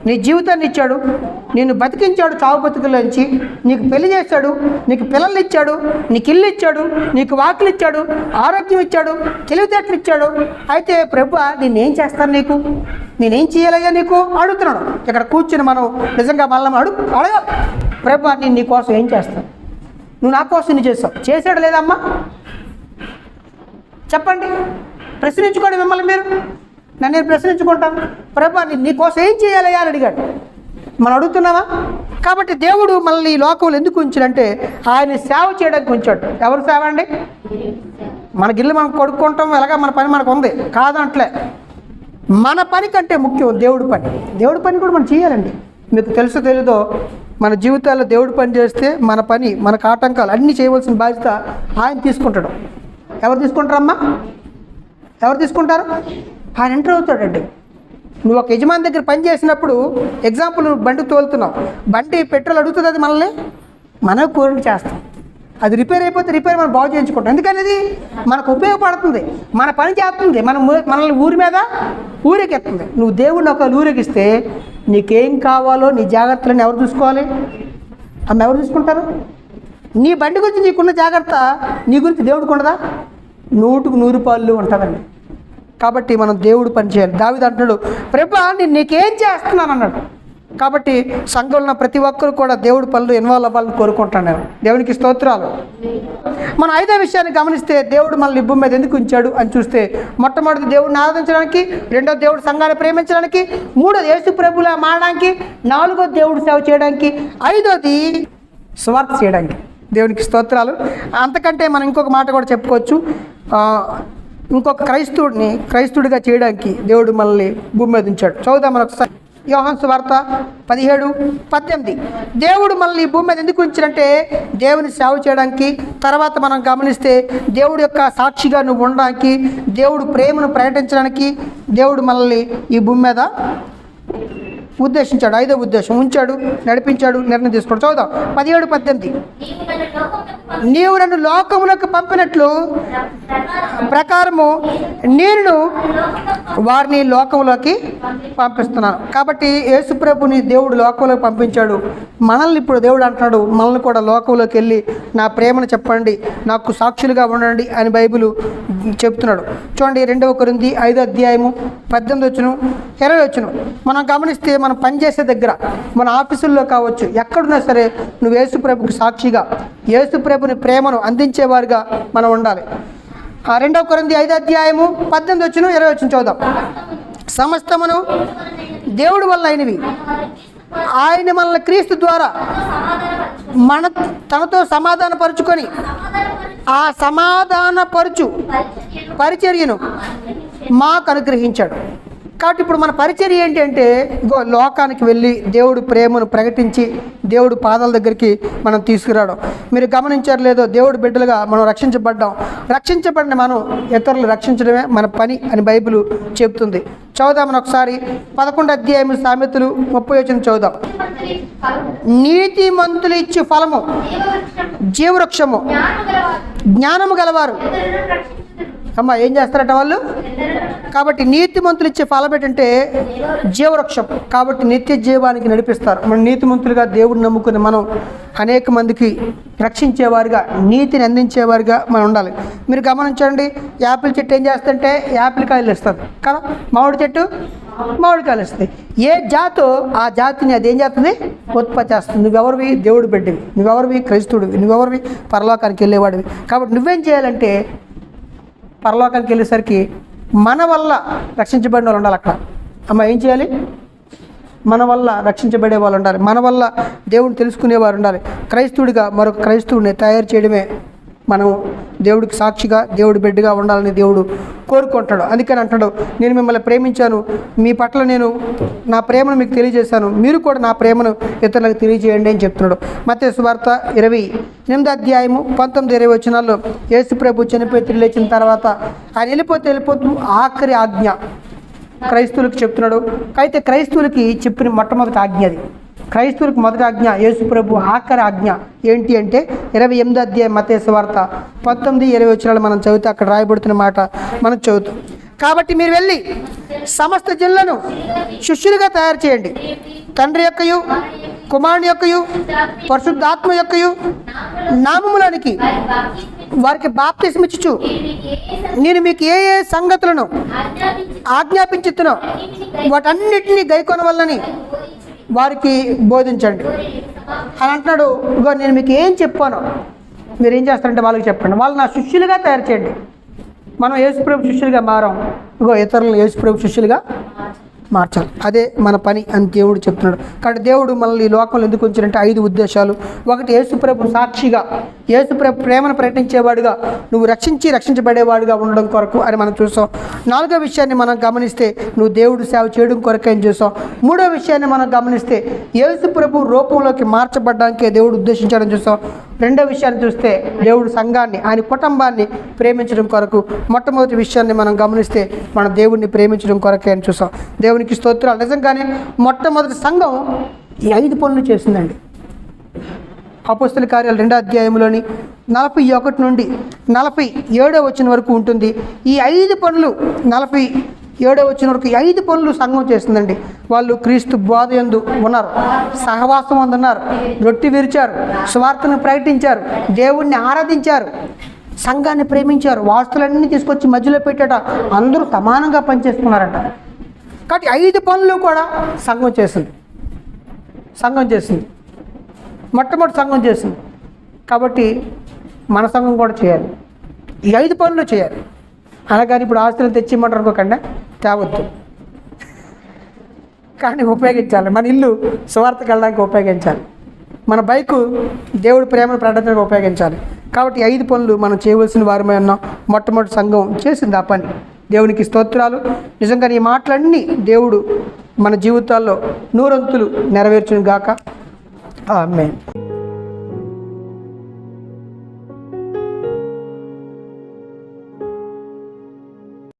Speaker 1: నీ జీవితాన్ని ఇచ్చాడు, నిన్ను బతికించాడు చావు బతుకులోంచి, నీకు పెళ్లి చేశాడు, నీకు పిల్లలు ఇచ్చాడు, నీకు ఇల్లు ఇచ్చాడు, నీకు వాకిలు ఇచ్చాడు, ఆరోగ్యం ఇచ్చాడు, తెలివితేటలు ఇచ్చాడు. అయితే ప్రభువా నేనేం చేస్తాను నీకు? నేనేం చేయాలయ్యా నీకు అడుగుతున్నాడు. ఇక్కడ కూర్చుని మనం నిజంగా మళ్ళీ అడగాలి. ప్రభువా నేను నీ కోసం ఏం చేస్తాను? నువ్వు నా కోసం నీ చేశాడు లేదమ్మా? చెప్పండి. ప్రశ్నించుకోండి మిమ్మల్ని మీరు. నేను ప్రశ్నించుకుంటాను. ప్రభువా నీ కోసం ఏం చేయాలయ్యా అని అడిగాడు. మనం అడుగుతున్నావా? కాబట్టి దేవుడు మనల్ని ఈ లోకంలో ఎందుకు ఉంచాడంటే ఆయన సేవ చేయడానికి ఉంచాడు. ఎవరు సేవ అండి? మన గిల్లు మనం కొడుకుంటాం, ఎలాగా మన పని మనకు ఉంది కాదంటలే. మన పని కంటే ముఖ్యం దేవుడి పని. దేవుడి పని కూడా మనం చేయాలండి. మీకు తెలుసో తెలీదో మన జీవితాల్లో దేవుడి పని చేస్తే మన పని, మనకు ఆటంకాలు అన్నీ చేయవలసిన బాధ్యత ఆయన తీసుకుంటాడు. ఎవరు తీసుకుంటారమ్మా? ఎవరు తీసుకుంటారు? ఆయన ఎంటర్ అవుతాడండి. నువ్వు ఒక యజమాని దగ్గర పని చేసినప్పుడు ఎగ్జాంపుల్, నువ్వు బండి తోలుతున్నావు, బండి పెట్రోల్ అడుగుతుంది, అది మనల్ని మనం కోరిక చేస్తాం. అది రిపేర్ అయిపోతే రిపేర్ మనం బాగు చేయించుకుంటాం. ఎందుకని అది మనకు ఉపయోగపడుతుంది, మన పని చేస్తుంది, మనల్ని ఊరి మీద ఊరేగిస్తుంది. నువ్వు దేవుడిని ఒక ఊరేగిస్తే నీకేం కావాలో నీ జాగ్రత్తలను ఎవరు చూసుకోవాలి? ఎవరు చూసుకుంటారు? నీ బండి గురించి నీకున్న జాగ్రత్త నీ గురించి దేవుడికి ఉండదా? 100కు 100 పాళ్ళు ఉంటుందండి. కాబట్టి మనం దేవుడు పని చేయాలి. దావీదు అంటున్నాడు, ప్రభువా నేను నీకేం చేస్తున్నాను అన్నాడు. కాబట్టి సంఘంలో ఉన్న ప్రతి ఒక్కరు కూడా దేవుడి పనులు ఇన్వాల్వ్ అవ్వాలని కోరుకుంటాను నేను. దేవునికి స్తోత్రాలు. మనం 5వ విషయాన్ని గమనిస్తే దేవుడు మనల్ని భూమి మీద ఎందుకు ఉంచాడు అని చూస్తే, మొట్టమొదటి దేవుడిని ఆరాధించడానికి, 2వ దేవుడు సంఘాన్ని ప్రేమించడానికి, 3వది యేసు ప్రభువులా మారడానికి, 4వది దేవుడు సేవ చేయడానికి, 5వది స్వార్థ చేయడానికి. దేవునికి స్తోత్రాలు. అంతకంటే మనం ఇంకొక మాట కూడా చెప్పుకోవచ్చు. ఇంకొక క్రైస్తవుడిగా చేయడానికి దేవుడు మనల్ని భూమి మీద ఉంచాడు. చదువుదాం మనం ఒకసారి. యోహాను సువార్త 17:18. దేవుడు మనల్ని భూమి మీద ఎందుకు ఉంచారంటే దేవుని సేవ చేయడానికి, తర్వాత మనం గమనిస్తే దేవుడి యొక్క సాక్షిగా నువ్వు ఉండడానికి, దేవుడు ప్రేమను ప్రకటించడానికి దేవుడు మనల్ని ఈ భూమి మీద ఉద్దేశించాడు. 5వ ఉద్దేశం ఉంచాడు, నడిపించాడు, నిర్ణయం తీసుకోడు. చదువుదాం 17:18. నీవు నన్ను లోకములకు పంపినట్లు ప్రకారము నేను వారిని లోకంలోకి పంపిస్తున్నాను. కాబట్టి యేసు ప్రభుని దేవుడు లోకంలోకి పంపించాడు. మనల్ని ఇప్పుడు దేవుడు అంటున్నాడు, మనల్ని కూడా లోకంలోకి వెళ్ళి నా ప్రేమను చెప్పండి, నాకు సాక్షులుగా ఉండండి అని బైబిల్ చెప్తున్నాడు. చూడండి 2 కొరింథీ 5:18-20 మనం గమనిస్తే, మనం పనిచేసే దగ్గర, మన ఆఫీసుల్లో కావచ్చు, ఎక్కడున్నా సరే నువ్వు యేసు ప్రభుకి సాక్షిగా, యేసు ప్రభుని ప్రేమను అందించేవారుగా మనం ఉండాలి. 2 కొరింథీ 5:18-20 చదువుదాం. సమస్తమును దేవుడి వల్ల అయినవి, ఆయన మనల్ని క్రీస్తు ద్వారా తనతో సమాధానపరుచుకొని ఆ సమాధానపరుచు పరిచర్యను మాకు అనుగ్రహించాడు. కాబట్టి ఇప్పుడు మన పరిచర్య ఏంటి అంటే, లోకానికి వెళ్ళి దేవుడు ప్రేమను ప్రకటించి దేవుడు పాదాల దగ్గరికి మనం తీసుకురావడం. మీరు గమనించారు లేదో, దేవుడు బిడ్డలుగా మనం రక్షించబడిన మనం ఇతరులు రక్షించడమే మన పని అని బైబిల్ చెబుతుంది. చదువుదామని ఒకసారి 11వ అధ్యాయం సామెతలు 30 చదువుదాం. నీతిమంతులు ఇచ్చు ఫలము జీవవృక్షము, జ్ఞానము గలవారు ఏం చేస్తారట వాళ్ళు? కాబట్టి నీతిమంతులు ఇచ్చే ఫలం ఏంటంటే జీవవృక్షం. కాబట్టి నిత్య జీవానికి నడిపిస్తారు. మనం నీతిమంతులుగా దేవుడిని నమ్ముకుని మనం అనేక మందికి రక్షించేవారుగా, నీతిని అందించేవారుగా మనం ఉండాలి. మీరు గమనించండి, యాపిల్ చెట్టు ఏం చేస్తుంటే యాపిల్ కాయలు ఇస్తుంది కదా, మామిడి చెట్టు మామిడికాయలు ఇస్తుంది. ఏ జాతో ఆ జాతిని అది ఏం చేస్తుంది? ఉత్పత్తి చేస్తుంది. నువ్వెవరివి? దేవుడు బిడ్డవి. నువ్వెవరివి? క్రైస్తవుడివి. నువ్వెవరివి? పరలోకానికి వెళ్ళేవాడివి. కాబట్టి నువ్వేం చేయాలంటే, పరలోకానికి వెళ్ళేసరికి మన వల్ల రక్షించబడిన వాళ్ళు ఉండాలి. అక్కడ ఏం చేయాలి? మన వల్ల రక్షించబడే వాళ్ళు ఉండాలి, మన వల్ల దేవుడిని తెలుసుకునేవారు ఉండాలి. క్రైస్తవుడిగా మరొక క్రైస్తవుడిని తయారు చేయడమే మనం దేవుడికి సాక్షిగా, దేవుడి బిడ్డగా ఉండాలని దేవుడు కోరుకుంటాడు. అందుకని అంటాడు, నేను మిమ్మల్ని ప్రేమించాను, మీ పట్ల నేను నా ప్రేమను మీకు తెలియజేశాను, మీరు కూడా నా ప్రేమను ఇతరులకు తెలియజేయండి అని చెప్తున్నాడు. మత్తయి సువార్త 28:19-20 యేసు ప్రభు చనిపోయి తిరిగి లేచిన తర్వాత ఆయన వెళ్ళిపోతూ ఆఖరి ఆజ్ఞ క్రైస్తవులకు చెప్తున్నాడు. అయితే క్రైస్తవులకి చెప్పిన మొట్టమొదటి ఆజ్ఞ అది. క్రైస్తవులకు మొదటి ఆజ్ఞ, యేసు ప్రభు ఆఖరి ఆజ్ఞ ఏంటి అంటే 28వ అధ్యాయం మత్తయి సువార్త 19-20 మనం చదివితే అక్కడ రాయబడుతున్న మాట మనం చదువుతాం. కాబట్టి మీరు వెళ్ళి సమస్త జనులను శిష్యులుగా తయారు చేయండి, తండ్రి యొక్కయు కుమారుని యొక్కయు పరిశుద్ధాత్మ యొక్కయు నామములోనికి వారికి బాప్తిస్మిచ్చుచు నేను మీకు ఏ ఏ సంగతులను ఆజ్ఞాపించుతున్నా వాటన్నిటినీ గైకొనవల్లని వారికి బోధించండి అని అంటున్నాడు. ఇగో నేను మీకు ఏం చెప్పానో మీరు ఏం చేస్తారంటే వాళ్ళకి చెప్పండి. వాళ్ళు నా శిష్యులుగా తయారు చేయండి. మనం యేసుప్రభు శిష్యులుగా మారాం, ఇగో ఇతరులను యేసుప్రభు శిష్యులుగా మార్చాలి. అదే మన పని అని దేవుడు చెప్తున్నాడు. కాబట్టి దేవుడు మనల్ని ఈ లోకంలో ఎందుకు ఉంచారంటే 5 ఉద్దేశాలు. ఒకటి, యేసుప్రభు సాక్షిగా, యేసుప్రభు ప్రేమను ప్రకటించేవాడుగా, నువ్వు రక్షించబడేవాడుగా ఉండడం కొరకు అని మనం చూసాం. 4వ విషయాన్ని మనం గమనిస్తే నువ్వు దేవుడు సేవ చేయడం కొరకు అని చూసాం. 3వ విషయాన్ని మనం గమనిస్తే యేసుప్రభు రూపంలోకి మార్చబడ్డానికే దేవుడు ఉద్దేశించాడని చూసాం. రెండో విషయాన్ని చూస్తే దేవుడు సంఘాన్ని, ఆయన కుటుంబాన్ని ప్రేమించడం కొరకు మొట్టమొదటి విషయాన్ని మనం గమనిస్తే మనం దేవుడిని ప్రేమించడం కొరకే అని చూసాం. దేవునికి స్తోత్రాలు. నిజంగానే మొట్టమొదటి సంఘం ఈ 5 పనులు చేసిందండి. అపోస్తల కార్యాలు 2వ అధ్యాయంలోని 41 నుండి 47వ వచనం వరకు ఉంటుంది. ఈ 5 పనులు 47వ వచనం వరకు 5 పనులు సంఘం చేస్తుందండి. వాళ్ళు క్రీస్తు బోధయందు ఉన్నారు, సహవాసం అందున్నారు, రొట్టె విరిచారు, సువార్తను ప్రకటించారు, దేవుణ్ణి ఆరాధించారు, సంఘాన్ని ప్రేమించారు, వాస్తులన్నీ తీసుకొచ్చి మధ్యలో పెట్టాట, అందరూ సమానంగా పనిచేస్తున్నారట. కాబట్టి 5 పనులు కూడా సంఘం చేసింది. మొట్టమొదటి సంఘం చేసింది. కాబట్టి మన సంఘం కూడా చేయాలి, ఈ 5 పనులు చేయాలి. అలాగని ఇప్పుడు ఆస్తులను తెచ్చిమ్మంటారు అనుకోకుండా, తేవద్దు. కానీ ఉపయోగించాలి. మన ఇల్లు సువార్తకు వెళ్ళడానికి ఉపయోగించాలి, మన బైకు దేవుడి ప్రేమను ప్రకటించడానికి ఉపయోగించాలి. కాబట్టి 5 పనులు మనం చేయవలసిన వారమై ఉన్నాం. మొట్టమొదటి సంఘం చేసింది ఆ పని. దేవునికి స్తోత్రాలు. నిజంగా ఈ మాటలన్నీ దేవుడు మన జీవితాల్లో 100 నెరవేర్చును గాక. ఆమేన్.